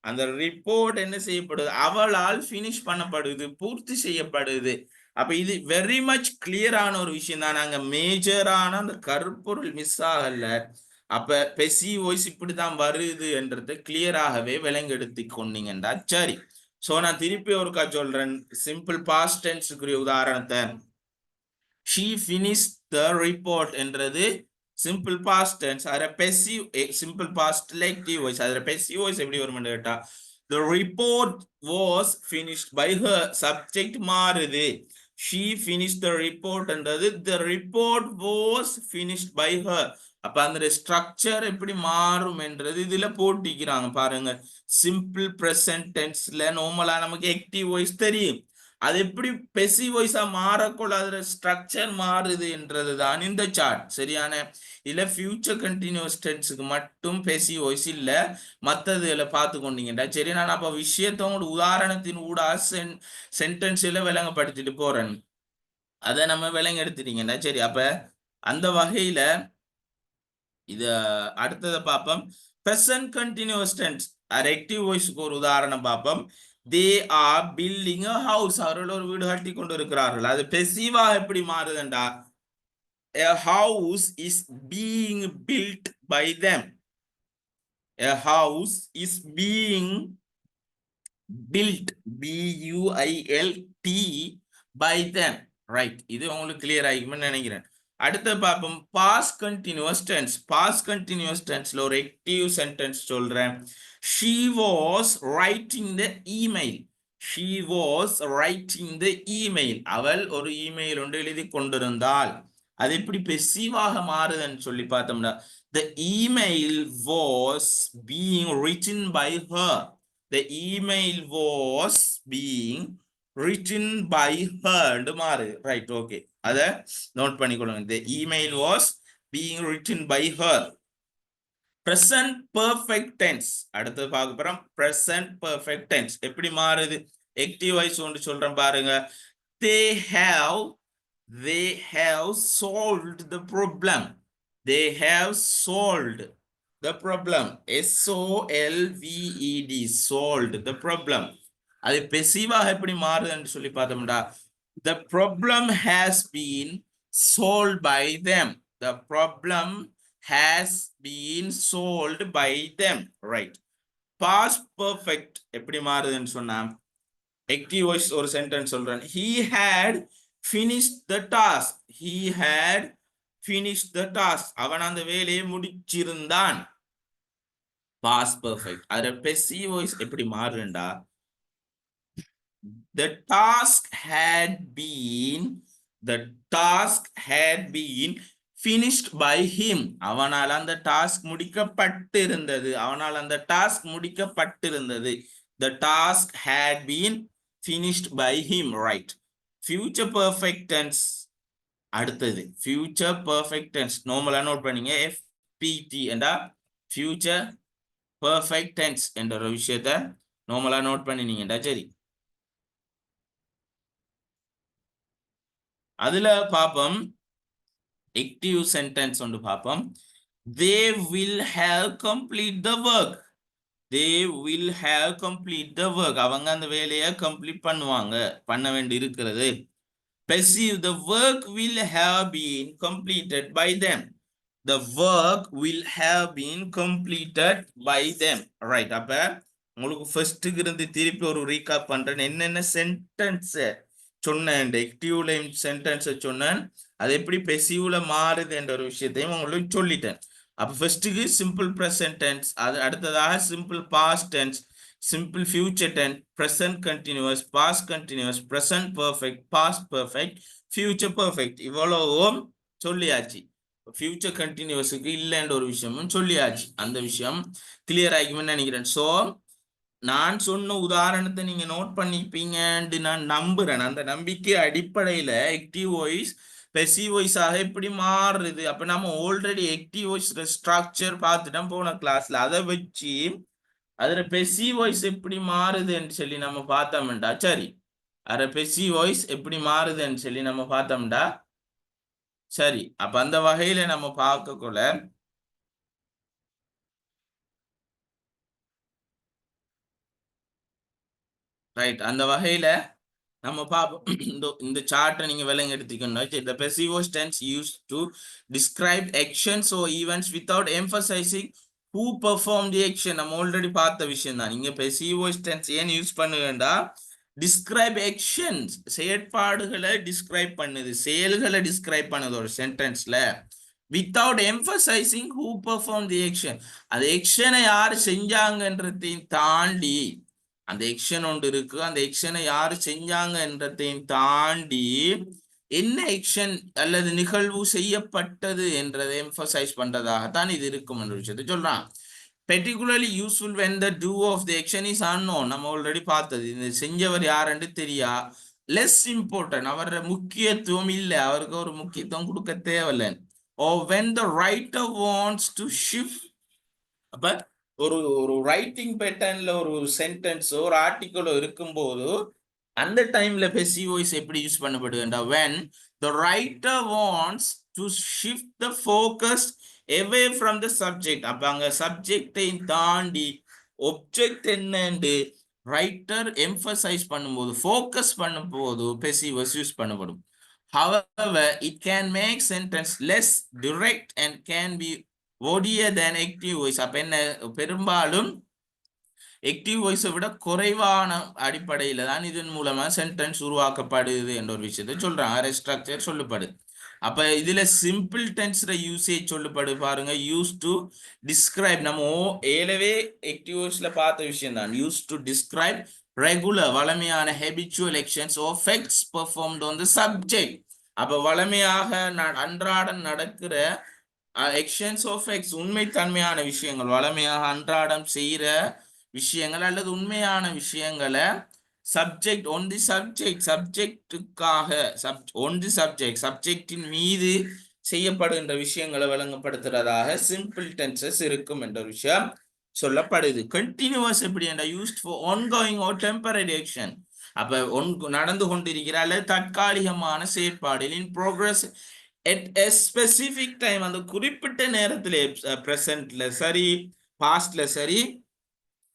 அந்த ரிப்போர்ட் என்ன செய்யப்படுது, அவளால் ஃபினிஷ் பண்ணப்படுது, பூர்த்தி செய்யப்படுது. அப்ப இது வெரி மச் கிளியரான ஒரு விஷயம் தான். நாங்க மேஜரான அந்த கருப்பொருள் மிஸ் ஆகல. அப்ப பெசிவ் வாய்ஸ் இப்படிதான் வருது என்றதை கிளியராகவே விளங்கெடுத்து கொண்டீங்கன்றா சரி. சோ நான் திருப்பி ஒருக்கா சொல்றேன். சிம்பிள் பாஸ்ட் டென்ஸ்க்குரிய உதாரணத்தை, she finished the report என்றது சிம்பிள் பாஸ்ட் டென்ஸ். அதுல passive simple past active voice. அதுல பெசிவ் வாய்ஸ் எப்படி வரும்னு கேட்டா, the report was finished by her, subject மாறுது. she finished the report என்றது the report was finished by her. அப்ப அந்த ஸ்ட்ரக்சர் எப்படி மாறும் என்றது இதுல போட்டிக்கிறாங்க பாருங்க. சிம்பிள் பிரசன்ட் டென்ஸ்ல நார்மலா நமக்கு ஆக்டிவ் வாய்ஸ் தெரியும். அது எப்படி பெசிவ் வாய்ஸா மாறக்கூட அதுல ஸ்ட்ரக்சர் மாறுது என்றதுதான் இந்த சார்ட். சரியான இல்ல ஃபியூச்சர் கண்டினியூஸ் டென்ஸுக்கு மட்டும் பெசிவ் வாய்ஸ் இல்ல, மற்றதுல பார்த்து கொண்டீங்கடா. சரி, நான் அப்ப விஷயத்தோட உதாரணத்தின் ஊடா சென்டென்ஸ்ல விளங்கப்படுத்திட்டு போறேன். அதை நம்ம விளங்க எடுத்துட்டீங்கடா. சரி, அப்ப அந்த வகையில இத அடுத்ததை பார்ப்போம். present continuous tense ஆக்டிவ் வாய்ஸ்க்கு ஒரு உதாரணம் பார்ப்போம். they are building a house, அவர்கள் ஒரு வீடு கட்டி கொண்டு இருக்கிறார்கள். அது பெசிவா எப்படி மாறுதுண்டா, a house is being built by them. a house is being built, B-U-I-L-T, by them, right. இது உங்களுக்கு கிளியர் ஆகிக்கும்னு நினைக்கிறேன். அடுத்து பார்ப்போம் past continuous tense. Past continuous டென்ஸ்ல ஒரு ஆக்டிவ் சென்டென்ஸ் சொல்றேன். she was writing the email. she was writing the email, அவள் ஒரு இமெயில் ஒன்று எழுதி கொண்டிருந்தாள். அது எப்படி பெசிவாக மாறுதுன்னு சொல்லி பார்த்தோம்னா, the email was being written by her. the email was being written by her மாறு, ரைட், ஓகே. அத நோட் பண்ணிக்கொள்ளுங்க. the email was being written by her. present perfect tense அடுத்து பார்க்க போறோம். present perfect tense எப்படி மாறுது, ஆக்டிவ் வாய்ஸ் ஒன்று சொல்றேன் பாருங்க. they have solved the problem. they have solved the problem, SOLVED, solved the problem. அது பெசிவாக எப்படி மாறுதுன்னு சொல்லி பார்த்தோம்டா, the problem has been solved by them. the problem has been solved by them, right. past perfect எப்படி மாறுதுன்னு சொன்னா, active voice ஒரு sentence சொல்றேன். he had finished the task. he had finished the task, அவன் அந்த வேலையை முடிச்சிருந்தான். past perfect. அதுல passive voice எப்படி மாறுண்டா, the task had been finished by him. அவனால் அந்த task முடிக்கப்பட்டிருந்தது. the task had been finished by him, right. future perfect tense அடுத்தது future perfect tense நார்மலா note பண்ணீங்க, FPT என்றா future perfect tense என்ற ஒரு விஷயத்தை நார்மலா நோட் பண்ணினீங்கடா. சரி, அதுல பாப்போம் active sentence ஒன்று பாப்போம். they will have complete the work. they will have complete the work, அவங்க அந்த வேலையை கம்ப்ளீட் பண்ணுவாங்க, பண்ண வேண்டி இருக்கிறது. passive, the work will have been completed by them. the work will have been completed by them, right. அப்ப உங்களுக்கு ஃபர்ஸ்ட்க்கு இருந்து திருப்பி ஒரு ரீகாப் பண்றேன். என்னென்ன சென்டென்ஸ் சொன்னேன், ஆக்டிவ்ல சென்டென்ஸ் சொன்னேன், அது எப்படி பெசிவ்ல மாறுது என்ற ஒரு விஷயத்தையும் உங்களுக்கு சொல்லிட்டேன். அப்ப ஃபர்ஸ்ட்டுக்கு சிம்பிள் ப்ரெசன்ட் டென்ஸ், அது அடுத்ததாக simple past tense, simple future tense, present continuous, past continuous, present perfect, past perfect, future perfect, இவ்வளவும் சொல்லியாச்சு. ஃபியூச்சர் கண்டினியூஸுக்கு இல்லைன்ற ஒரு விஷயமும் சொல்லியாச்சு. அந்த விஷயம் கிளியர் ஆகிக்கும்னு நினைக்கிறேன். ஸோ நான் சொன்ன உதாரணத்தை நீங்க நோட் பண்ணிப்பீங்கன்னு நான் நம்புறேன். அந்த நம்பிக்கை அடிப்படையில ஆக்டிவ் வாய்ஸ் பெசிவ் வாய்ஸாக எப்படி மாறுது. அப்ப நம்ம ஆல்ரெடி ஆக்டிவ் வாய்ஸ் ஸ்ட்ரக்சர் பார்த்துட்டோம் போன கிளாஸ்ல. அதை வச்சு அதுல பெசிவ் வாய்ஸ் எப்படி மாறுதுன்னு சொல்லி நம்ம பார்த்தோம்டா. சரி, அரை பெசிவ் வாய்ஸ் எப்படி மாறுதுன்னு சொல்லி நம்ம பார்த்தோம்டா. சரி, அப்ப அந்த வகையில நம்ம பார்க்கக்குள்ள ரைட், அந்த வகையில நம்ம பார்ப்போம். இந்த சார்ட்டை நீங்க விலங்கு எடுத்துக்கணும். The passive tense used to describe actions or events without emphasizing who performed the action. நம்ம ஆல்ரெடி பார்த்த விஷயம் தான். நீங்க passive tense ஏன் யூஸ் பண்ணுவேண்டா, டிஸ்கிரைப் ஆக்ஷன்ஸ், செயற்பாடுகளை டிஸ்கிரைப் பண்ணுது, செயல்களை டிஸ்கிரைப் பண்ணுது ஒரு சென்டென்ஸ்ல, without emphasising who perform the action. அந்த ஆக்ஷனை யார் செஞ்சாங்கன்றதையும் தாண்டி, அந்த ஆக்ஷன் ஒன்று இருக்கு, அந்த ஆக்ஷனை யாரு செஞ்சாங்கன்றதையும் தாண்டி என்ன ஆக்ஷன் அல்லது நிகழ்வு செய்யப்பட்டது என்றதை எம்பசைஸ் பண்றதாகத்தான் இது இருக்கும் என்ற விஷயத்தை சொல்றான். particularly useful when the do of the action is unknown. நம்ம ஆல்ரெடி பார்த்தது, இந்த செஞ்சவர் யாருன்னு தெரியா, லெஸ் இம்பார்ட்டன்ட், அவர முக்கியத்துவம் இல்லை, அவருக்கு ஒரு முக்கியத்துவம் கொடுக்க தேவையில்லை. or when the writer wants to shift. அப்ப ஒரு ஒரு ரைட்டிங் பேட்டர்ன்ல ஒரு சென்டென்ஸோ ஒரு ஆர்டிக்கலோ இருக்கும்போது அந்த டைம்ல பெசிவ் வாய்ஸ் எப்படி use பண்ணப்படுதுண்டா, when the writer wants to shift the focus away from the subject. அப்ப அங்க சப்ஜெக்டை தாண்டி ஒப்ஜெக்ட் என்னன்னு ரைட்டர் எம்பசைஸ் பண்ணும்போது, ஃபோக்கஸ் பண்ணும்போது பெசிவ் வாய்ஸ் யூஸ் பண்ணப்படும். however it can make sentence less direct and can be wordier than active voice. அப்ப என்ன, பெரும்பாலும் ஆக்டிவ் வாய்ஸை விட குறைவான அடிப்படையில தான் இதன் மூலமா சென்டென்ஸ் உருவாக்கப்படுது என்ற ஒரு விஷயத்தை சொல்றாங்க, ஸ்ட்ரக்சர் சொல்லப்படுது. அப்ப இதுல சிம்பிள் டென்ஸ்ல யூசேஜ் சொல்லப்படு பாருங்க. யூஸ் டு டிஸ்கிரைப், நம்ம ஏலவே ஆக்டிவ் வாய்ஸ்ல பார்த்த விஷயம் தான். யூஸ் டு டிஸ்கிரைப் ரெகுலர், வளமையான habitual actions or facts performed on the subject. அப்ப வளமையாக அன்றாடம் நடக்கிற ஆக்ஷன்ஸ் ஆர் ஃபேக்ட்ஸ், உண்மைத்தன்மையான விஷயங்கள், வளமையாக அன்றாடம் செய்யற விஷயங்கள் அல்லது உண்மையான விஷயங்களை சப்ஜெக்ட் ஒன் தி சப்ஜெக்ட், சப்ஜெக்டுக்காக ஒன் தி சப்ஜெக்ட், சப்ஜெக்டின் மீது செய்யப்படுகின்ற விஷயங்களை விளங்கப்படுத்துறதாக சிம்பிள் டென்சஸ் இருக்கும் என்ற விஷயம் சொல்லப்படுது. கண்டினியூவஸ் எப்படி என்ற used for ongoing or temporary action. அப்ப நடந்து கொண்டிருக்கிற அல்லது தற்காலிகமான செயற்பாடு, in progress at a specific time, அந்த குறிப்பிட்ட நேரத்திலே, பிரசன்ட்ல சரி பாஸ்ட்ல சரி,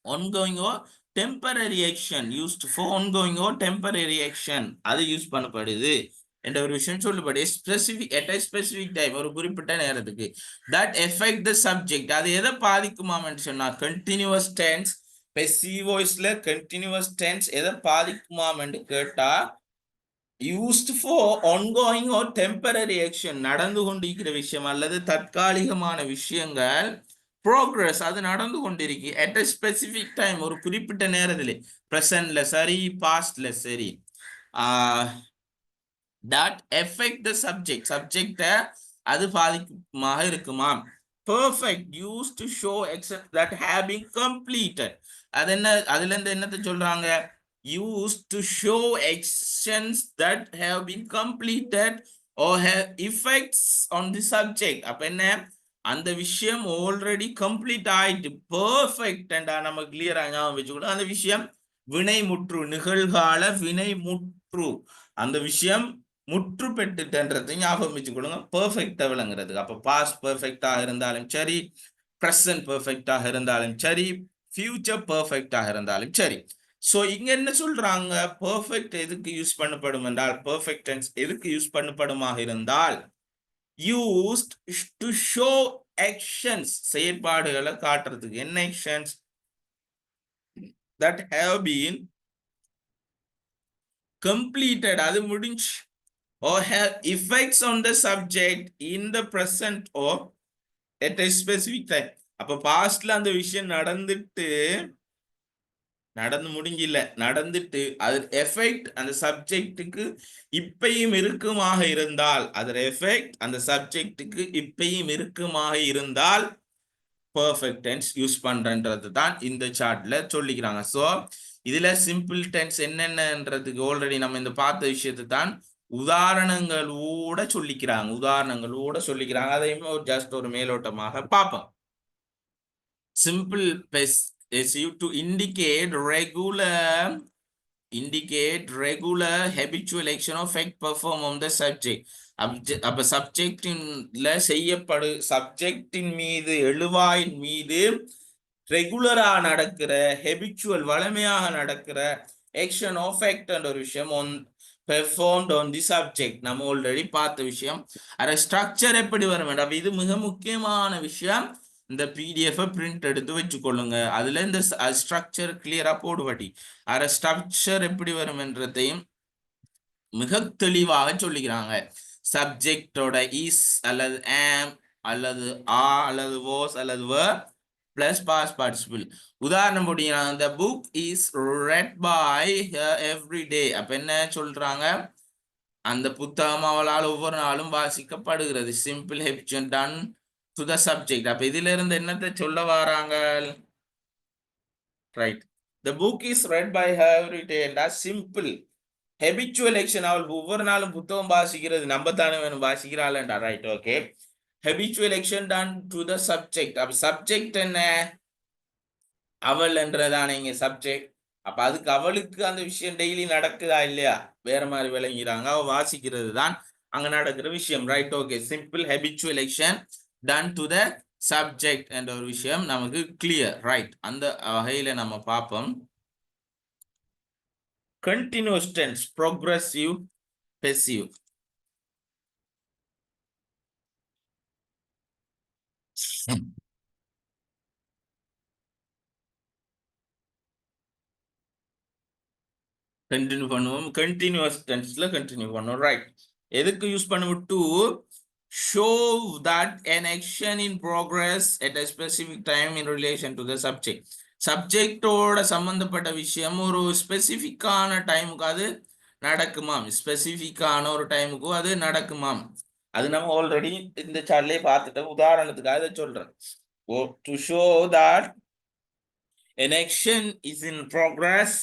ongoing or temporary action, used for ongoing or temporary action, அது யூஸ் பண்ணப்படுது என்ற ஒரு விஷயம் சொல்லப்படுது. Specific at a specific time, ஒரு குறிப்பிட்ட நேரத்துக்கு. that affect the subject, அது எதை பாதிக்குமான்னு சொன்னா continuous tense, passive voiceல continuous tense எதை பாதிக்குமான்னு கேட்டா, used for ongoing or temporary action, நடந்து கொண்டிருக்கிற விஷயம் அல்லது தற்காலிகமான விஷயங்கள், progress, அது நடந்து கொண்டிருக்கு at a specific time, ஒரு குறிப்பிட்ட நேரத்தில், presentல சரி pastல சரி, that affect the subject, subject அது பாதிக்குமாக இருக்குமா. perfect, used to show actions that have been completed. அது என்ன, அதுல இருந்து என்னத்தை சொல்றாங்க, used to show actions that have been completed or have effects on the subject. அப்ப என்ன, அந்த விஷயம் ஆல்ரெடி கம்ப்ளீட் ஆயிட்டு பெர்ஃபெக்ட் நம்ம கிளியரா ஞாபகம் வச்சுக்கணும். அந்த விஷயம் வினைமுற்று, நிகழ்கால வினைமுற்று, அந்த விஷயம் முற்று பெற்றுன்றதை ஞாபகம் வச்சுக்கொள்ளுங்க பெர்ஃபெக்டா விளங்குறதுக்கு. அப்ப பாஸ்ட் பெர்ஃபெக்டாக இருந்தாலும் சரி, பிரசன்ட் பெர்ஃபெக்டாக இருந்தாலும் சரி, ஃபியூச்சர் பெர்ஃபெக்டாக இருந்தாலும் சரி. சோ இங்க என்ன சொல்றாங்க, பெர்ஃபெக்ட் எதுக்கு யூஸ் பண்ணப்படும் என்றால், பெர்ஃபெக்ட் டென்ஸ் எதுக்கு யூஸ் பண்ணப்படுமாக இருந்தால், used to show actions, செயற்பாடுகளை காட்டுறதுக்கு. என்ன actions? that have been completed அது முடிஞ்சு or have effects on the subject in the present or at a specific time. அப்ப பாஸ்ட்ல அந்த விஷயம் நடந்து முடிஞ்சில்ல, நடந்துட்டு அது எஃபெக்ட் அந்த சப்ஜெக்ட்டுக்கு இப்பயும் இருக்குமாக இருந்தால், அதோட எஃபெக்ட் அந்த சப்ஜெக்ட்டுக்கு இப்பயும் இருக்குமாக இருந்தால் பர்ஃபெக்ட் டென்ஸ் யூஸ் பண்றன்றது தான் இந்த சார்ட்ல சொல்லிக்கிறாங்க. ஸோ இதுல சிம்பிள் டென்ஸ் என்னென்னன்றதுக்கு ஆல்ரெடி நம்ம இந்த பார்த்த விஷயத்தை தான் உதாரணங்களோட சொல்லிக்கிறாங்க. அதையும் ஜஸ்ட் ஒரு மேலோட்டமாக பார்ப்போம். Simple passive to indicate regular habitual action of fact perform on the subject. அப்ப சப்ஜெக்டின்ல சப்ஜெக்டின் மீது எழுவாயின் மீது ரெகுலரா நடக்கிற ஹெபிச்சுவல் வளமையாக நடக்கிற action of fact என்ற ஒரு விஷயம் performed on the subject நம்ம ஆல்ரெடி பார்த்த விஷயம். அத ஸ்ட்ரக்சர் எப்படி வரும்? இது மிக முக்கியமான விஷயம். இந்த பிடிஎஃப் பிரிண்ட் எடுத்து வச்சுக்கொள்ளுங்க. அதுல இந்த ஸ்ட்ரக்சர் கிளியரா போடுவாட்டி அரை ஸ்ட்ரக்சர் எப்படி வரும் என்றதையும் மிக தெளிவாக சொல்லிக்கிறாங்க. சப்ஜெக்டோட இஸ் அல்லது ஆம் அல்லது ஆ அல்லது வாஸ் அல்லது வர் பிளஸ் பாஸ்ட் பார்ட்டிசிபிள். உதாரணம் போட்டீங்கன்னா the book is read by her every day. அப்ப என்ன சொல்றாங்க? அந்த புத்தகம் அவளால் ஒவ்வொரு நாளும் வாசிக்கப்படுகிறது. Simple habitual done to the subject. அப்ப இதுல இருந்து என்னத்தை சொல்ல வராங்க? Right, the book is read by her every day. Simple habitual action. அவள் ஒவ்வொரு நாளும் புத்தகம் வாசிக்கிறது. நம்ம தானே வேணும் வாசிக்கிறாள்டா. Right, okay. Habitual action done to the subject. அப்ப சப்ஜெக்ட் என்ன? அவள் என்றதானே இங்க சப்ஜெக்ட். அப்ப அதுக்கு அவளுக்கு அந்த விஷயம் டெய்லி நடக்குதா இல்லையா? வேற மாதிரி விளங்கிறாங்க. அவ வாசிக்கிறது தான் அங்க நடக்கிற விஷயம். Right, okay. Simple habitual action done to the subject என்ற ஒரு விஷயம் நமக்கு கிளியர். ரைட், அந்த வகையில நம்ம பார்ப்போம். continuous tense, progressive, passive. Continue பண்ணுவோம். கண்டினியூஸ் டென்ஸ்ல கண்டினியூ பண்ணுவோம். ரைட், எதுக்கு யூஸ் பண்ணுவோம்? To show that an action in progress at a specific time in relation to the subject. சப்ஜெக்டோட சம்பந்தப்பட்ட விஷயம் ஒரு ஸ்பெசிஃபிக்கான டைமுக்கு அது நடக்குமாம். ஸ்பெசிஃபிக்கான ஒரு டைமுக்கு அது நடக்குமாம். அது நம்ம ஆல்ரெடி இந்த சார்ட்லயே பார்த்துட்டோம். உதாரணத்துக்காக இதை சொல்றேன். To show that an action is in progress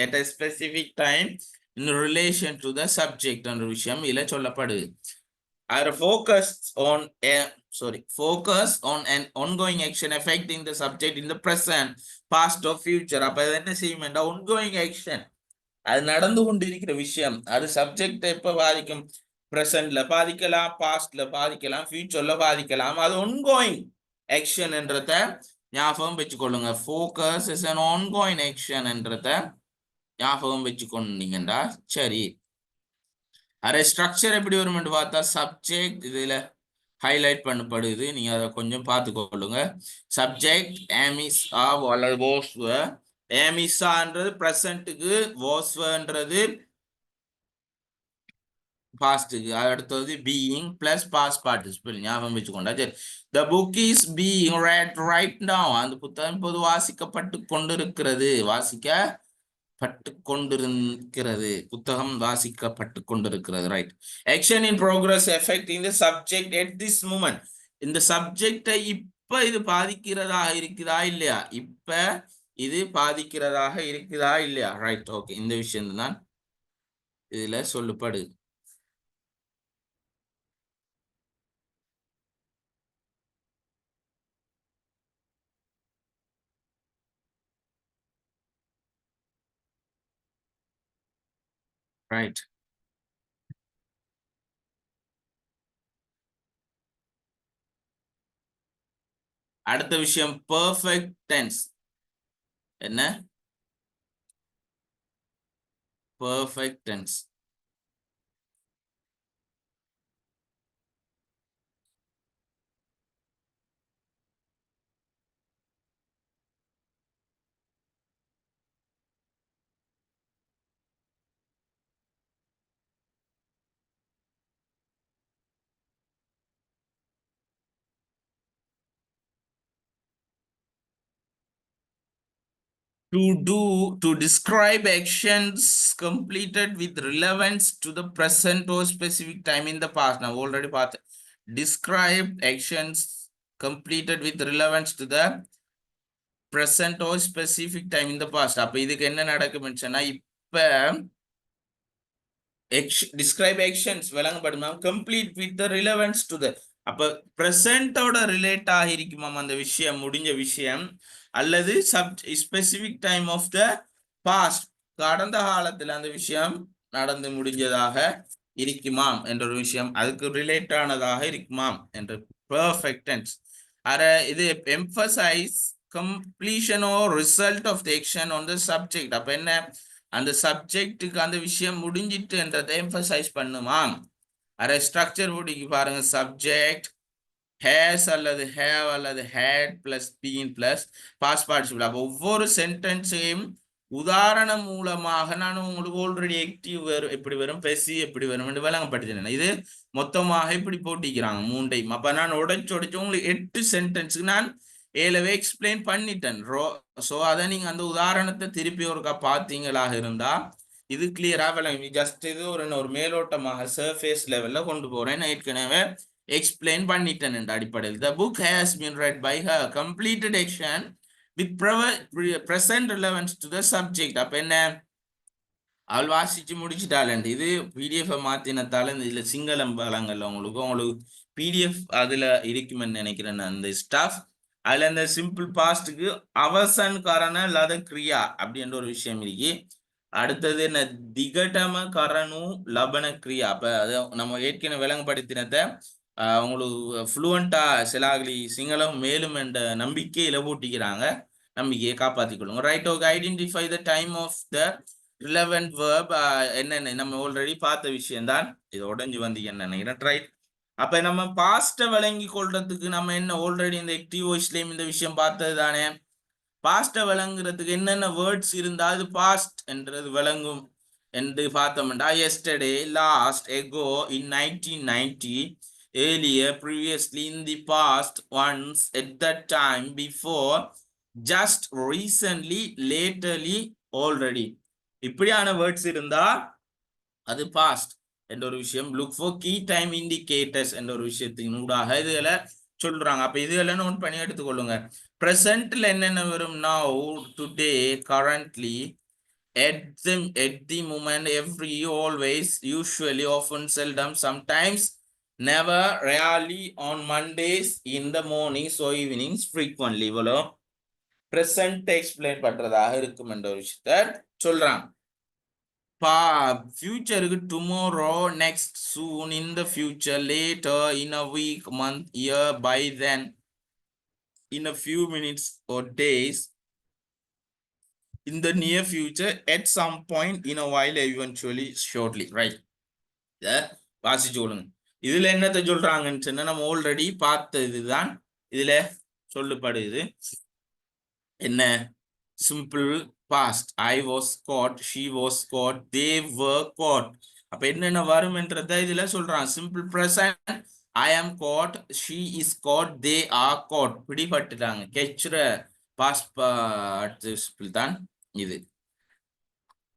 at a specific time in relation to the subject என்ற விஷயம் இல்ல சொல்லப்படுது. Are focused on an ongoing action affecting the subject in the present, past or future. அப்ப என்ன செய்யும்? ongoing action, அது நடந்து கொண்டிருக்கிற விஷயம். அது சப்ஜெக்ட் எப்ப பாதிக்கும்? பிரசன்ட்ல பாதிக்கலாம், பாஸ்ட்ல பாதிக்கலாம், ஃபியூச்சர்ல பாதிக்கலாம். அது ongoing action என்றத ஞாபகம் வச்சுக்கொள்ளுங்க. focus is an ongoing action என்றத ஞாபகம் வச்சுக்கொண்டீங்கடா. சரி, அரை ஸ்ட்ரக்சர் எப்படி வரும் என்று பார்த்தா சப்ஜெக்ட் இதுல ஹைலைட் பண்ணப்படுது. நீங்க அதை கொஞ்சம் பார்த்துக்கொள்ளுங்க. சப்ஜெக்ட் ஆமிஸ் ஆ அல்லது வாஸ்வ. ஆமிஸான்றது பிரசன்ட்டுக்கு, வாஸ்வன்றது பாஸ்ட்டுக்கு. அடுத்தது பீயிங் பிளஸ் பாஸ்ட் பார்ட்டிசிபிள். ஞாபகம் வச்சுக்கொண்டா சரி. The book is being read right now. அந்த புத்தகம் இப்போது வாசிக்கப்பட்டு கொண்டிருக்கிறது. புத்தகம் வாசிக்கப்பட்டு கொண்டிருக்கிறது. Right, action in progress affecting the subject at this moment. இந்த சப்ஜெக்டை இப்ப இது பாதிக்கிறதா இருக்குதா இல்லையா? இப்ப இது பாதிக்கிறதாக இருக்குதா இல்லையா? Right, okay. இந்த விஷயம் தான் இதுல சொல்லப்படுது. ரைட், அடுத்த விஷயம் பெர்ஃபெக்ட் டென்ஸ். என்ன? Perfect tense. to describe actions completed with relevance to the present or specific time in the past. Now already பார்த்தேன். Describe actions completed with relevance to the present or specific time in the past. அப்ப இதுக்கு என்ன நடக்கும்னு சொன்னா இப்ப describe actions விளங்கப்படுமா complete with the relevance to the அப்ப presentோட relate ஆகிருக்குமாம் அந்த விஷயம் முடிஞ்ச விஷயம் அல்லது specific time of the past கடந்த காலத்துல அந்த விஷயம் நடந்து முடிஞ்சதாக இருக்குமாம் என்ற ஒரு விஷயம் அதுக்கு ரிலேட் ஆனதாக இருக்குமாம் என்ற perfect tense. அர இது emphasize completion or result of the action on the subject. அப்ப என்ன அந்த சப்ஜெக்ட்டுக்கு அந்த விஷயம் முடிஞ்சிட்டுன்றதை எம்பசைஸ் பண்ணுமாம். அரை ஸ்ட்ரக்சர் பிடிக்கி பாருங்க. சப்ஜெக்ட் ஹேஸ் அல்லது ஹேவ் அல்லது had plus been plus past participle. அப்போ ஒவ்வொரு சென்டென்ஸையும் உதாரணம் மூலமாக நான் உங்களுக்கு ஆல்ரெடி ஆக்டிவ் வரும் எப்படி வரும் பெசி எப்படி வரும் என்று விளங்கப்படுத்தினேன். இது மொத்தமாக இப்படி போட்டிக்கிறாங்க மூண்டையும். அப்ப நான் உடைச்சு உங்களுக்கு 8 சென்டென்ஸுக்கு நான் ஏலவே எக்ஸ்பிளைன் பண்ணிட்டேன். ஸோ அதை நீங்க அந்த உதாரணத்தை திருப்பி ஒருக்கா பார்த்தீங்களாக இருந்தா இது கிளியரா விளங்கும். ஜஸ்ட் இது ஒரு மேலோட்டமாக சர்ஃபேஸ் லெவல்ல கொண்டு போறேன். ஏற்கனவே எக்ஸ்பிளைன் பண்ணிட்டேன் என்ற அடிப்படையில். The book has been read by her. Completed action with present relevance to the subject. அப்ப என்ன அவள் வாசிச்சு முடிச்சுட்டாள். இது பிடிஎஃப் மாத்தினத்தால இதுல சிங்களம் பலங்கள்ல உங்களுக்கு பிடிஎஃப் அதுல இருக்குமென்னு நினைக்கிறேன். அந்த ஸ்டாஃப் அதுல இந்த சிம்பிள் பாஸ்டுக்கு அவசன் காரண இல்லாத கிரியா அப்படின்ற ஒரு விஷயம் இருக்கு. அடுத்தது என்ன திகட்டம கரணு லபன கிரியா. அப்ப அது நம்ம ஏற்கனவே விளங்கப்படுத்தினத உங்களுக்கு ஃப்ளூவண்டா சிலாகலி சிங்களம் மேலும் என்ற நம்பிக்கையில போட்டிக்கிறாங்க. நம்பிக்கையை காப்பாற்றிக் கொள்ளுங்க. Right. Okay. Identify the time of the relevant verb. என்னென்ன நம்ம ஆல்ரெடி பார்த்த விஷயம் தான். இது உடஞ்சி வந்தீங்கன்னு நினைக்கிறேன். ரைட். அப்ப நம்ம பாஸ்ட விளங்கி கொள்றதுக்கு நம்ம என்ன ஆல்ரெடி இந்த ஆக்டிவ் வாய்ஸ்லயும் இந்த விஷயம் பார்த்தது தானே. பாஸ்ட விளங்குறதுக்கு என்னென்ன வேர்ட்ஸ் இருந்தா அது பாஸ்ட் என்றது விளங்கும் என்று பார்த்தோம்டா. Yesterday, last, echo, in 1990, earlier, previously, in the past, once, at that time, before, just, recently, lately, already. இப்படியான வேர்ட்ஸ் இருந்தா அது பாஸ்ட் என்ற ஒரு விஷயம். Look for key time indicators என்ற ஒரு விஷயத்தின் ஊடாக இதுல சொல்றாங்க. அப்ப இதுல நோட் பண்ணி எடுத்துக்கொள்ளுங்க. பிரசன்ட்ல என்னென்ன வரும்? Now, today, currently, at the moment, every, always, usually, often, seldom, sometimes, never, rarely, on Mondays, in the mornings or evenings, frequently. இவ்வளோ பிரசன்ட் எக்ஸ்பிளைன் பண்றதாக இருக்கும் என்ற ஒரு விஷயத்த சொல்றாங்க. ஃபியூச்சருக்கு tomorrow, next, soon, in the future, later, in a week, month, year, by then, in a few minutes or days, in the near future, at some point, in a while, eventually, shortly. Right. வாசிச்சு கொள்ளுங்க. இதுல என்னத்தை சொல்றாங்கன்னு சொன்னா நம்ம already பார்த்த இதுதான் இதுல சொல்லப்படுது. என்ன? Simple past. I was caught, she was caught, they were caught. அப்ப என்னென்ன வரும் என்றதை இதுல சொல்றான். Simple present, I am caught, she is caught, they are caught. பிடிபட்டுட்டாங்க. கெச்சுற பாஸ்ட் பார்ட்டிசிபிள் தான் இது.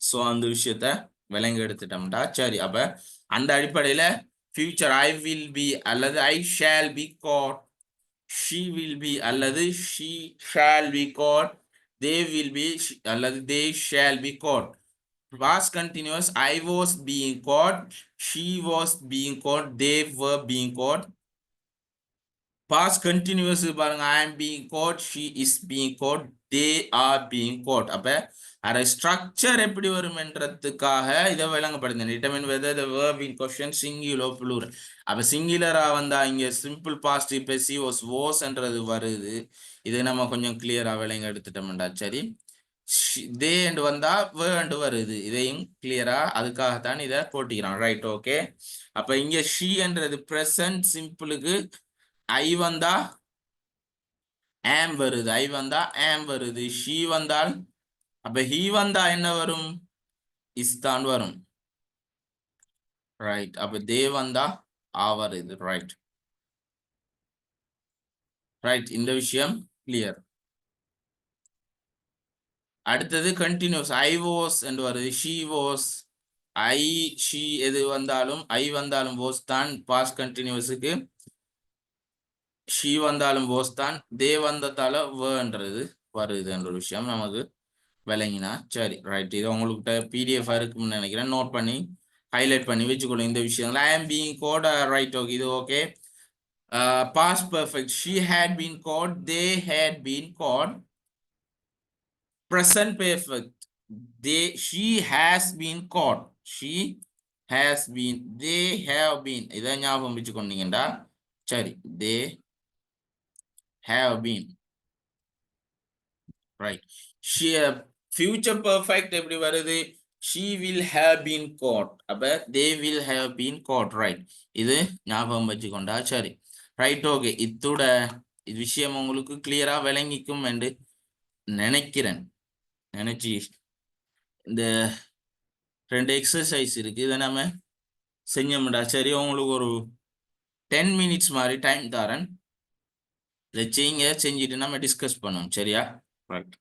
சோ அந்த விஷயத்த விளங்கி எடுத்துட்டோம்டா. சரி. அப்ப அந்த அடிப்படையில ஃபியூச்சர் I will be அல்லது I shall be caught, she will be அல்லது she shall be caught, they will be அல்லது they shall be caught. Past continuous, I was being caught, she was being caught, they were being caught. Past continuous பாருங்க. I am being caught, she is being caught, they are being caught. அப்ப அரை structure எப்படி வரும் என்றதுக்காக இதை விளங்கப்படுது. Determine whether the verb in question singular plural. அப்ப சிங்குலரா வந்தா இங்க சிம்பிள் பாஸ்ட் பெசிவ் வாஸ் என்றது வருது. இது நம்ம கொஞ்சம் கிளியரா விளங்க எடுத்துட்டோம்டா. சரி. தே என்று வந்தா வேண்டு வருது. இதையும் கிளியரா அதுக்காகத்தான் இதை போட்டிக்கிறான். ரைட். ஓகே. அப்ப இங்க ஷீ என்றது பிரசன்ட் சிம்பிளுக்கு ஐ வந்தா ஆம் வருது. ஐ வந்தா ஆம் வருது. ஷீ வந்தால் அப்ப ஹீ வந்தா என்ன வரும்? இஸ் தான் வரும். ரைட். அப்ப தே வந்தா ஆ வருது. ரைட். ரைட். இந்த விஷயம் கிளியர். அடுத்தது கண்டினியூஸ் ஐ வாஸ் என்று வருது ஷீ வாஸ் ஐ ஷீ எது வந்தாலும் ஐ வந்தாலும் வாஸ் தான் பாஸ்ட் கண்டினியூஸுக்கு ஷீ வந்தாலும் வாஸ் தான் தே வந்ததால வேன்றது வருதுன்ற ஒரு விஷயம் நமக்கு விளங்கினா சரி ரைட் இது உங்கள்கிட்ட பிடிஎஃப் இருக்குன்னு நினைக்கிறேன் நோட் பண்ணி ஹைலைட் பண்ணி வச்சுக்கணும் இந்த விஷயங்கள் I am being caught right okay இது okay past perfect she had been caught they had been caught present perfect she has been caught she has been they have been இதை ஞாபகம் வச்சுக்கொண்டீங்கடா சரி they have been right she future perfect எப்படி வருது she will have been caught அப்ப they will have been caught right இது ஞாபகம் வச்சுக்கொண்டா சரி ரைட் ஓகே இத்தோட இது விஷயம் உங்களுக்கு கிளியரா விளங்கிக்கும் என்று நினைக்கிறேன் நினைச்சு இந்த 2 எக்ஸசைஸ் இருக்கு இதை நம்ம செஞ்சோம்டா சரி உங்களுக்கு ஒரு 10 மினிட்ஸ் மாதிரி டைம் தரேன் இதை செய்யுங்க செஞ்சுட்டு நம்ம டிஸ்கஸ் பண்ணுவோம் சரியா ரைட்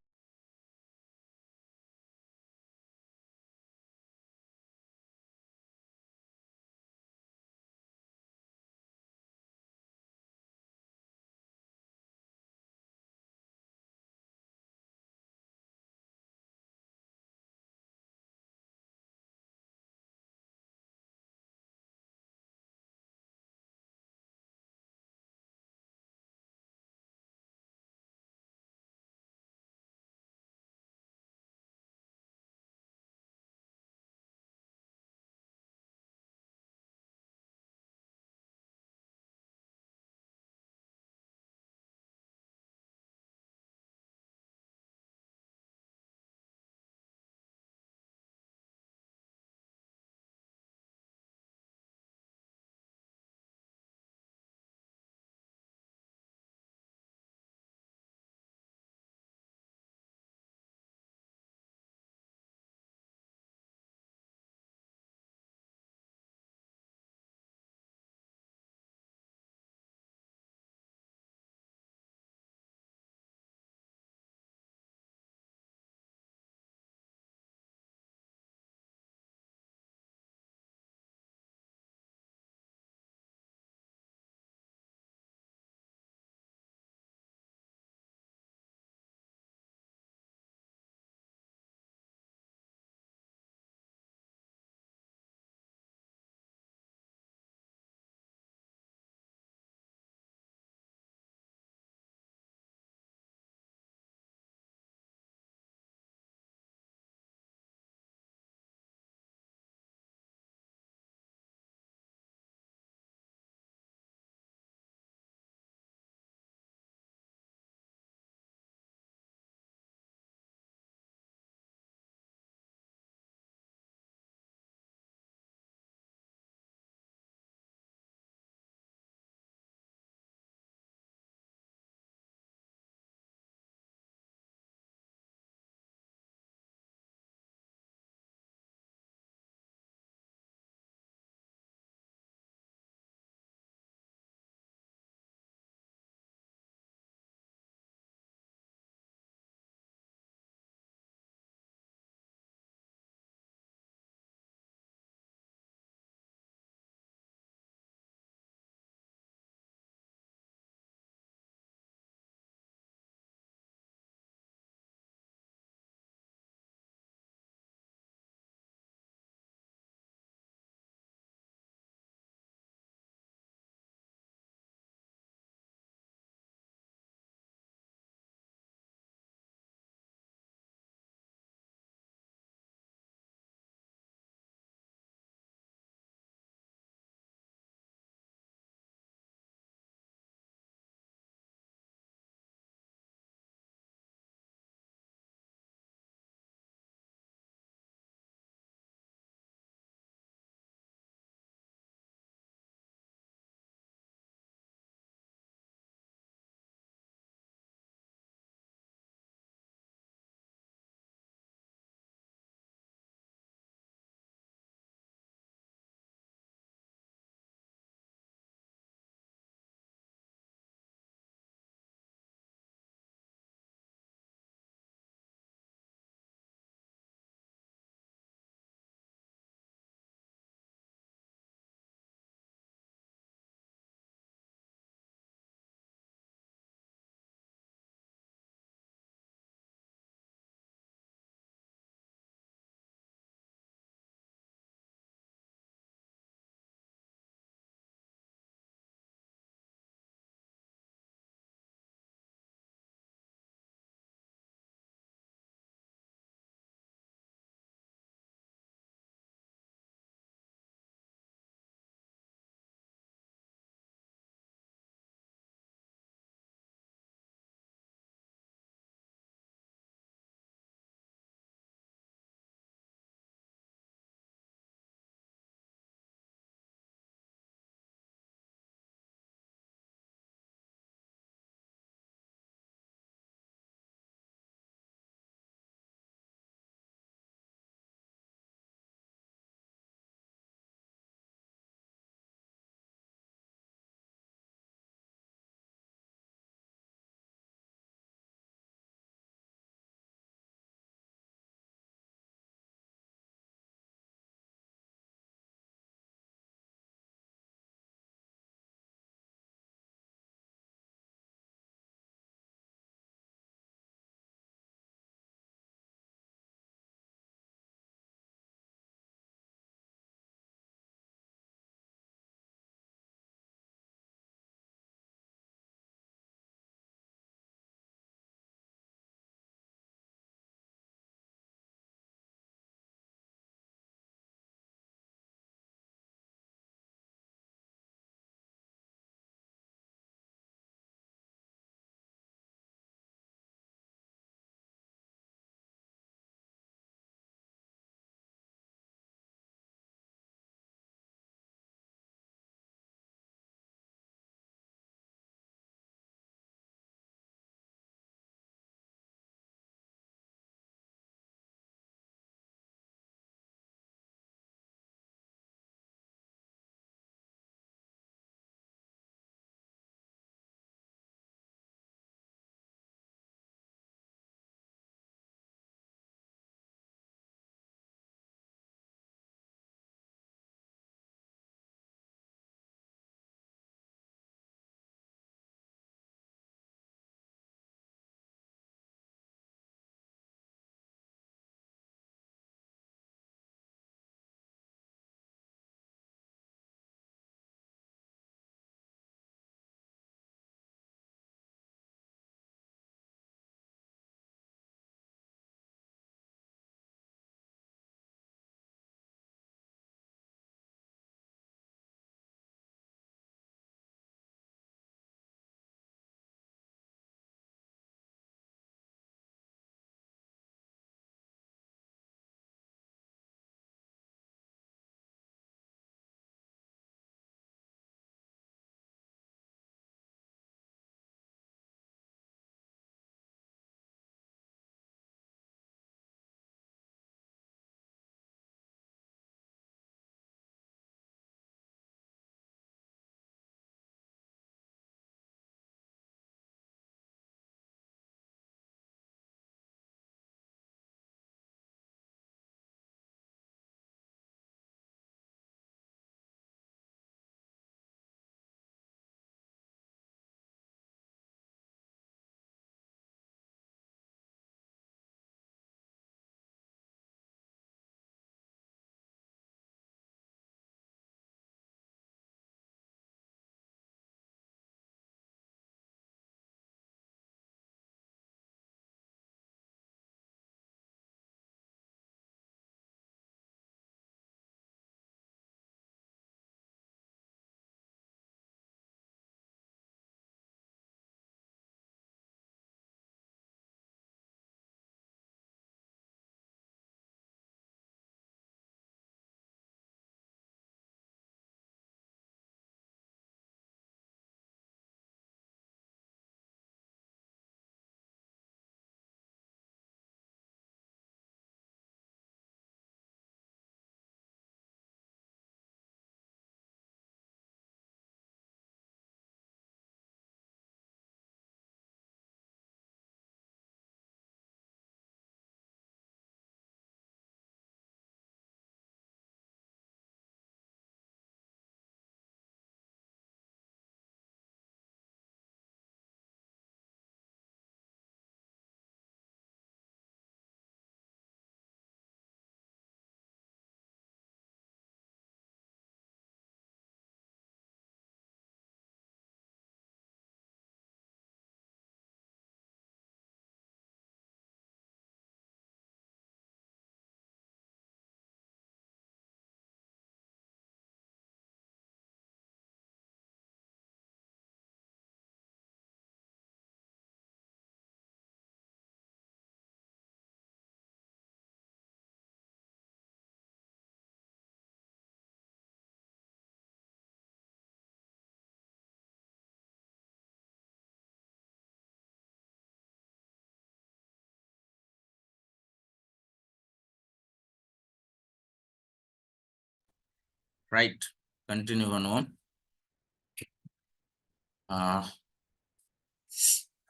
ரைட், கண்டினியூ பண்ணுவோம்.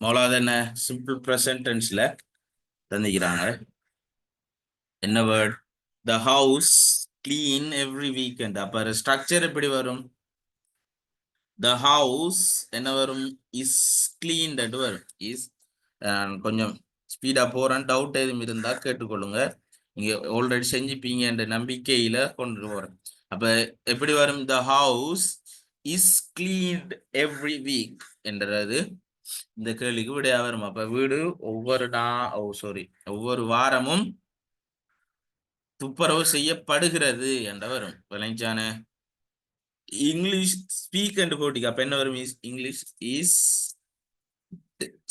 முதலாவது என்ன சிம்பிள் ப்ரெசன்ட் டென்ஸ்ல தந்திக்கிறாங்க. என்ன word? The house clean every weekend. அப்ப ஸ்ட்ரக்சர் எப்படி வரும்? த ஹவுஸ் என்ன வரும்? இஸ் கிளீன்ட் வரும். இஸ் கொஞ்சம் ஸ்பீடா போறேன், டவுட் எதுவும் இருந்தா கேட்டுக்கொள்ளுங்க. நீங்க ஆல்ரெடி செஞ்சுப்பீங்க என்ற நம்பிக்கையில கொண்டு போறேன். அப்ப எப்படி வரும்? The house is cleaned every week என்றது இந்த கேள்விக்கு விடையா வரும். அப்ப வீடு ஒவ்வொரு வாரமும் துப்புரவு செய்யப்படுகிறது என்ற வரும். விளைஞ்சான இங்கிலீஷ் ஸ்பீக் என்று போட்டிக்கு அப்ப என்ன வரும்? English is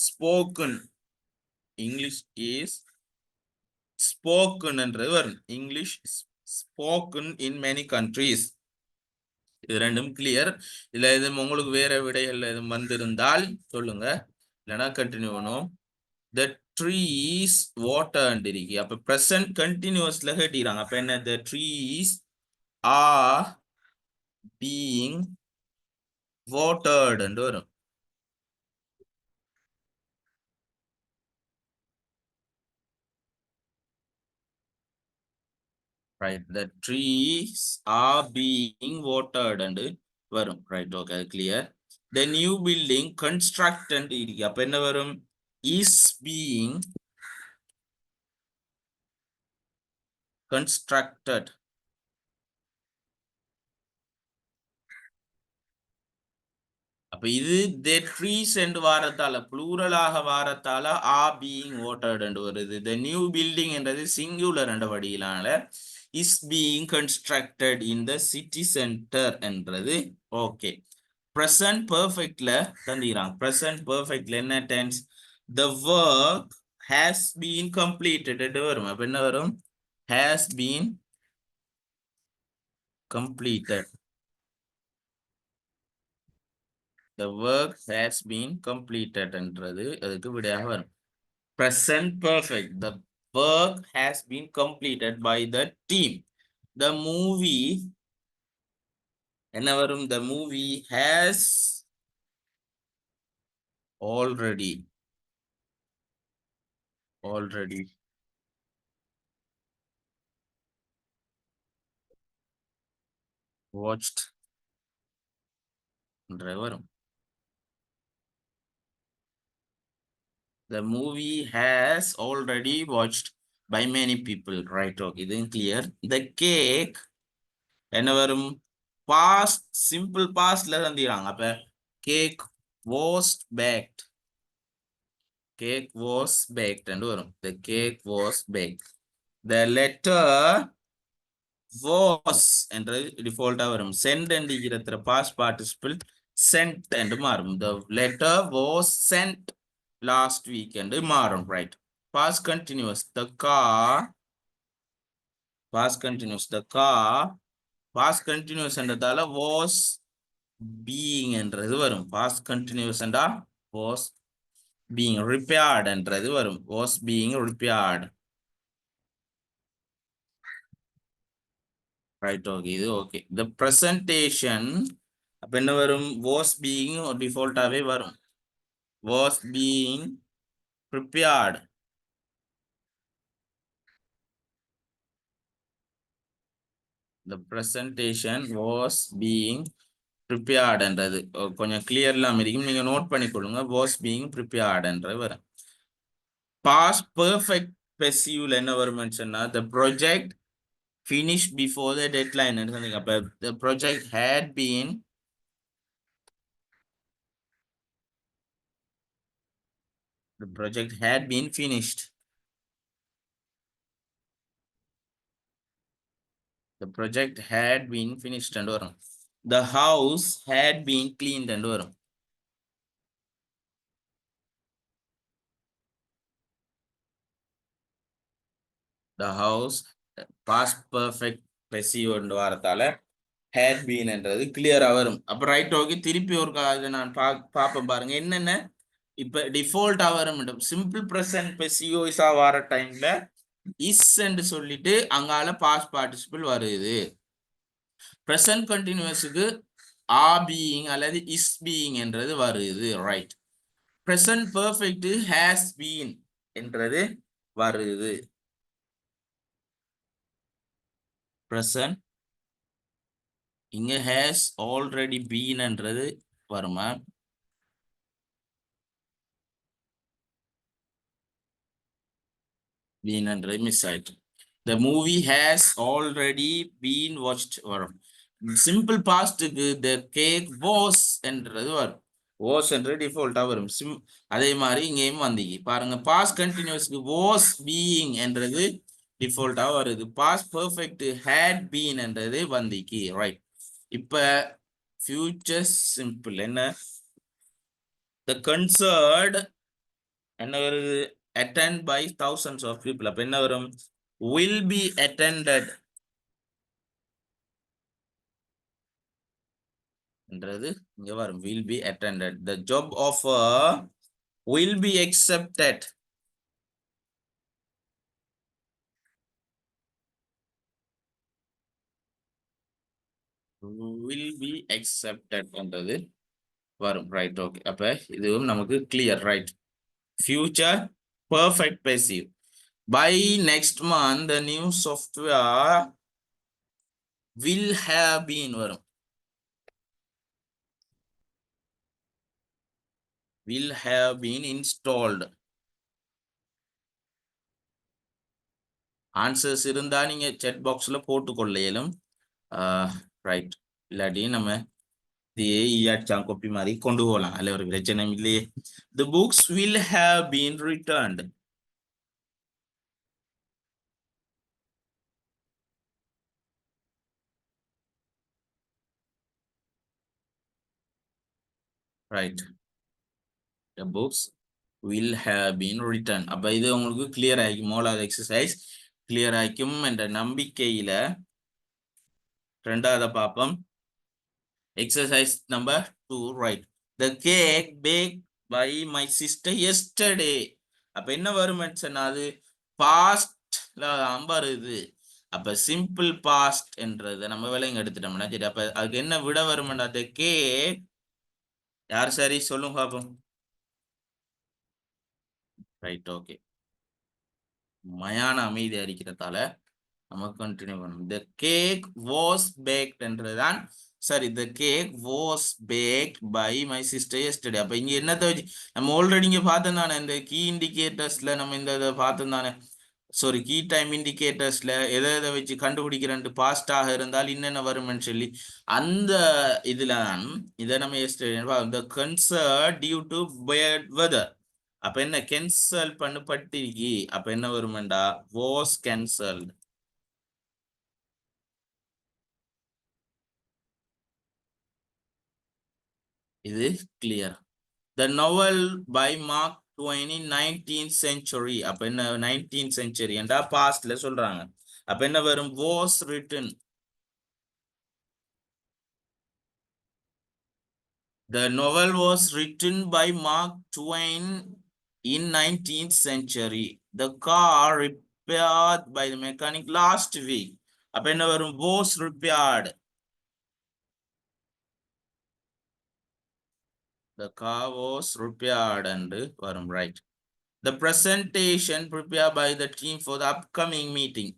spoken. English is spoken என்று வரும். English spoken in many countries. இது ரெண்டும் கிளியர். இதுல எதுவும் உங்களுக்கு வேற விடைகள் எதுவும் வந்திருந்தால் சொல்லுங்க, இல்லைன்னா கண்டினியூ பண்ணுவோம். The trees water இருக்கு. அப்ப present continuousல கேட்டிருக்காங்க. அப்ப என்ன? The trees are being watered என்று வரும். Right. The trees are being watered என்று வரும். Right. Okay. Clear. The new building constructed இருக்கு. அப்ப என்ன வரும்? Is being constructed. அப்ப இது the trees என்று வாரத்தால ப்ளூரலாக வாரத்தால are being watered என்று வருது. The new building என்றது சிங்குலர் என்ற வடியிலான is being constructed in the city center என்றது. Okay, present perfectல தந்திக்கிறாங்க. present perfectல என்ன tense? The work has been completed என்று வரும். அப்ப என்ன வரும்? has been completed. The work has been completed என்றது அதுக்கு விடையாக வரும். Present perfect. The work has been completed by the team. The movie என்ன வரும்? The movie has already watched என்ற வரும். The movie has already watched by many people. Right. Okay, இது clear. The cake என்ன வரும்? past simple pastல தந்திராங்க. அப்ப cake was baked. Cake was baked என்று வரும். The cake was baked. The letter was என்று டிஃபால்ட்டா வரும். send என்று இருக்கிற past participle sent என்று மாறும். The letter was sent last week என்று மாறும். Right. Past continuous. The car past continuous. The car past continuous என்றதால was being என்றது வரும். past continuous என்றா was being repaired என்றது வரும். was being repaired. Right. Okay, இது okay. The presentation அப்ப என்ன வரும்? was being டிஃபால்ட்டாவே வரும். was being prepared. The presentation was being prepared என்றது கொஞ்சம் கிளியர் இல்லாம இருக்கும். நீங்க நோட் பண்ணிக்கொள்ளுங்க. was being prepared என்றது வரும். past perfect passive என்ன வரும்னு சொன்னா the project finished before the deadline ன்னு சொன்னீங்க. அப்ப the project had been finished. The project had been finished and வரும். The house had been cleaned and வரும். The house past perfect passive என்று வாரத்தால had been என்றது கிளியரா வரும். அப்ப ரைட். ஓகே, திருப்பி ஒரு நான் பாப்பேன் பாருங்க என்னென்ன இப்ப டிஃபால்ட்டா வரும். சிம்பிள் பிரசன்ட் பெசியோஸா வர டைம்ல இஸ் என்று சொல்லிட்டு அங்கால பாஸ்ட் பார்ட்டிசிபிள் வருது. present continuousக்கு are being அல்லது is being என்றது வருது, right. present perfect has been என்றது வருது. present இங்க has already been என்றது வருமா? been என்றது மிஸ் ஆயிட்டு. the movie has already been watched வரும். சிம்பிள் பாஸ்டுக்கு the cake was என்றது வரும். was என்று டிஃபால்ட்டா வரும். அதே மாதிரி இங்கேயும் வந்தீங்க பாருங்க. பாஸ்ட் கண்டினியூஸ்க்கு was being என்றது டிஃபால்ட்டா வருது. பாஸ்ட் பெர்ஃபெக்ட் had been என்றது வந்திக்கு, ரைட். இப்ப ஃபியூச்சர் சிம்பிள் என்ன? the concert என்ன வருது? attend by thousands of people. அப்ப என்ன வரும்? will be attended என்றது இங்க வரும். will be attended. the job offer will be accepted. will be accepted என்றது வரும், ரைட். ஓகே, அப்ப இதுவும் நமக்கு clear, right. future perfect passive. by next month the new software will have been வரும். will have been installed. Answers இருந்தா நீங்க chat boxல போட்டு கொள்ளையிலும், right. இல்லாட்டி நம்ம காப்பி மாதிரி கொண்டு போகலாம், அல்ல ஒரு பிரச்சனை இல்லையே. the books will have been returned. Right, the books will have been returned. அப்ப இது உங்களுக்கு கிளியர் ஆகிக்கும். மூலாவது எக்ஸசைஸ் கிளியர் ஆகிக்கும் என்ற நம்பிக்கையில ரெண்டாவது பாப்போம். Exercise number 2, right. the cake baked by my sister yesterday. அப்ப என்ன வரும் சொன்னாது? பாஸ்ட்ல வருது. அப்ப சிம்பிள் பாஸ்ட் என்றதை நம்ம விலைங்க எடுத்துட்டோம்னா சரி. அப்ப அதுக்கு என்ன விட வரும்னா the cake, யார் சரி சொல்லுங்க பாப்போம். Right, okay. மயான அமைதி அடிக்கிறதால நம்ம கண்டினியூ பண்ணணும். the cake was baked என்றுதான் சரி. the cake was baked by my sister yesterday. அப்ப இங்க என்னத்தை வச்சு நம்ம ஆல்ரெடி இங்க பார்த்தோம் தானே, இந்த கீ இண்டிகேட்டர்ஸ்ல நம்ம இந்த இதை பார்த்தோம் தானே. சாரி, கீ டைம் இண்டிகேட்டர்ஸ்ல எதை வச்சு கண்டுபிடிக்கிறேன் பாஸ்டாக இருந்தால் என்னென்ன வரும்னு சொல்லி அந்த இதுல இதை நம்ம yesterday the concert due to bad weather. அப்ப என்ன கேன்சல் பண்ணப்பட்டிருக்கி. அப்ப என்ன வருமெண்டா was cancelled. இது clear. the novel by Mark Twain in 19th century. அப்ப என்ன 19th century என்றா பாஸ்ட்ல சொல்றாங்க. அப்ப என்ன வரும்? was written. the novel was written by Mark Twain in 19th century. the car repaired by the mechanic last week. அப்ப என்ன வரும்? was repaired. the car was repaired and varum, right. the presentation prepared by the team for the upcoming meeting.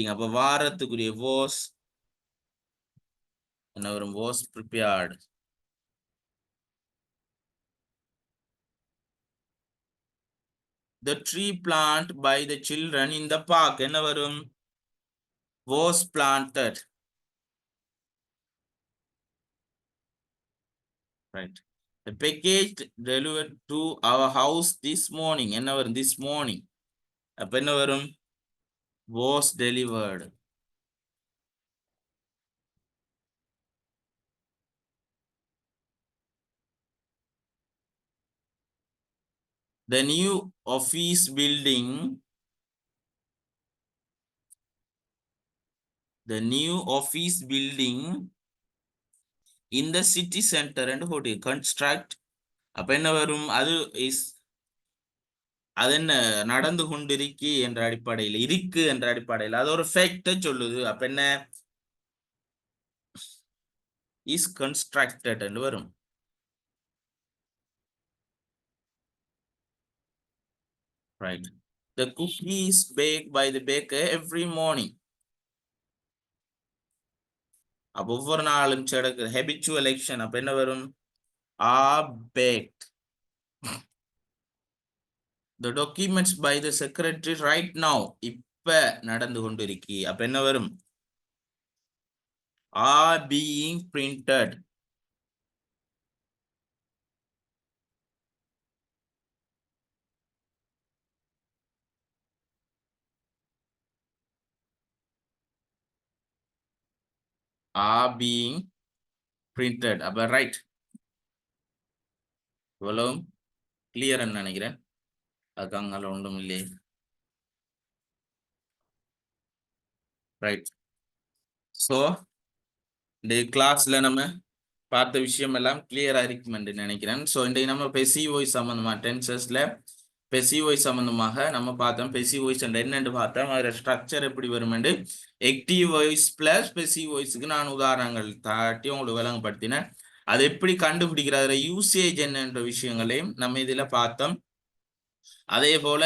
அப்ப வாரத்துக்குரிய was என்ன வரும்? was prepared. the tree plant by the children in the park என்ன வரும்? was planted. right. the package delivered to our house this morning என்ன வரும்? this morning. அப்ப என்ன வரும்? was delivered. the new office building in the city center and hotel construct. அப்ப என்ன வரும்? அது என்ன நடந்து கொண்டிருக்கு என்ற அடிப்படையில், இருக்கு என்ற அடிப்படையில் அது ஒரு ஃபேக்ட சொல்லுது. அப்ப என்ன? is constructed என்று வரும். Right. The cookie is baked by the baker every morning. அப்ப ஒவ்வொரு நாளும் செடக்கு habitual action அப்ப என்ன வரும்? Are baked. The documents by the secretary right now. இப்ப நடந்து கொண்டிருக்கி. அப்ப என்ன வரும்? Are being printed. Are being printed. அப்ப right. இவ்வளவும் கிளியர் நினைக்கிறேன். அதுக்கு அங்கால ஒன்றும் இல்லையே. ரைட். ஸோ இந்த கிளாஸ்ல நம்ம பார்த்த விஷயம் எல்லாம் கிளியரா இருக்கும் என்று நினைக்கிறேன். ஸோ இன்றைக்கு நம்ம பெசிவ் வாய்ஸ் சம்பந்தமா டென்சஸ்ல பெசிவ் வாய்ஸ் சம்பந்தமாக நம்ம பார்த்தோம். பெசிவ் வாய்ஸ் என்னென்று பார்த்தோம். அதோட ஸ்ட்ரக்சர் எப்படி வரும் என்று ஆக்டிவ் வாய்ஸ் பிளஸ் பெசிவ் வாய்ஸுக்கு நான் உதாரணங்கள் தாட்டி உங்களுக்கு விளங்கப்படுத்தினேன். அது எப்படி கண்டுபிடிக்கிற யூசேஜ் என்னன்ற விஷயங்களையும் நம்ம இதுல பார்த்தோம். அதே போல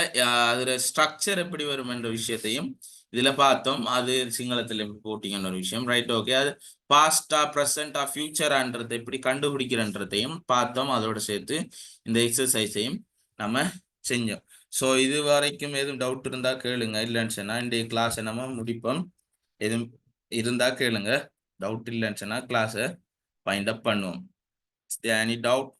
அதுல ஸ்ட்ரக்சர் எப்படி வரும் என்ற விஷயத்தையும் இதுல பார்த்தோம். அது சிங்களத்துல போட்டிங்கன்ற ஒரு விஷயம். Right, okay. அது பாஸ்டா ப்ரெசண்டா ஃபியூச்சரான்றதை எப்படி கண்டுபிடிக்கிறன்றதையும் பார்த்தோம். அதோட சேர்த்து இந்த எக்ஸசைஸையும் நம்ம செஞ்சோம். ஸோ இது வரைக்கும் எதுவும் டவுட் இருந்தா கேளுங்க. இல்லைன்னு சொன்னா இந்த கிளாஸை நம்ம முடிப்போம். எதுவும் இருந்தா கேளுங்க. டவுட் இல்லைன்னு சொன்னா கிளாஸை ஃபைண்ட் அப் பண்ணுவோம். Any doubt?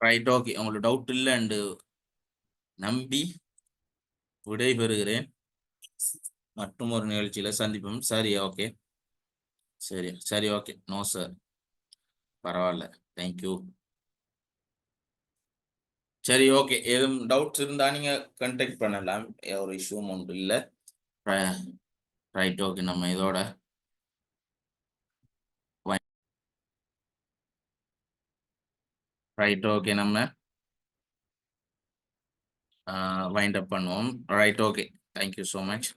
Right, okay. உங்களுக்கு டவுட் இல்லைன்னு நம்பி விடைபெறுகிறேன். மற்றும் ஒரு நிகழ்ச்சியில சந்திப்போம். சரி, ஓகே. சரி சரி, ஓகே. நோ சார், பரவாயில்ல, தேங்க்யூ. சரி, ஓகே. எதுவும் டவுட்ஸ் இருந்தா நீங்க கண்டெக்ட் பண்ணலாம். ஒரு இஷ்யூவும் ஒன்றும் இல்லை. Right, okay. நம்ம இதோட ரைட், ஓகே. நம்ம வைண்ட் அப் பண்ணுவோம். Right, okay. Thank you so much.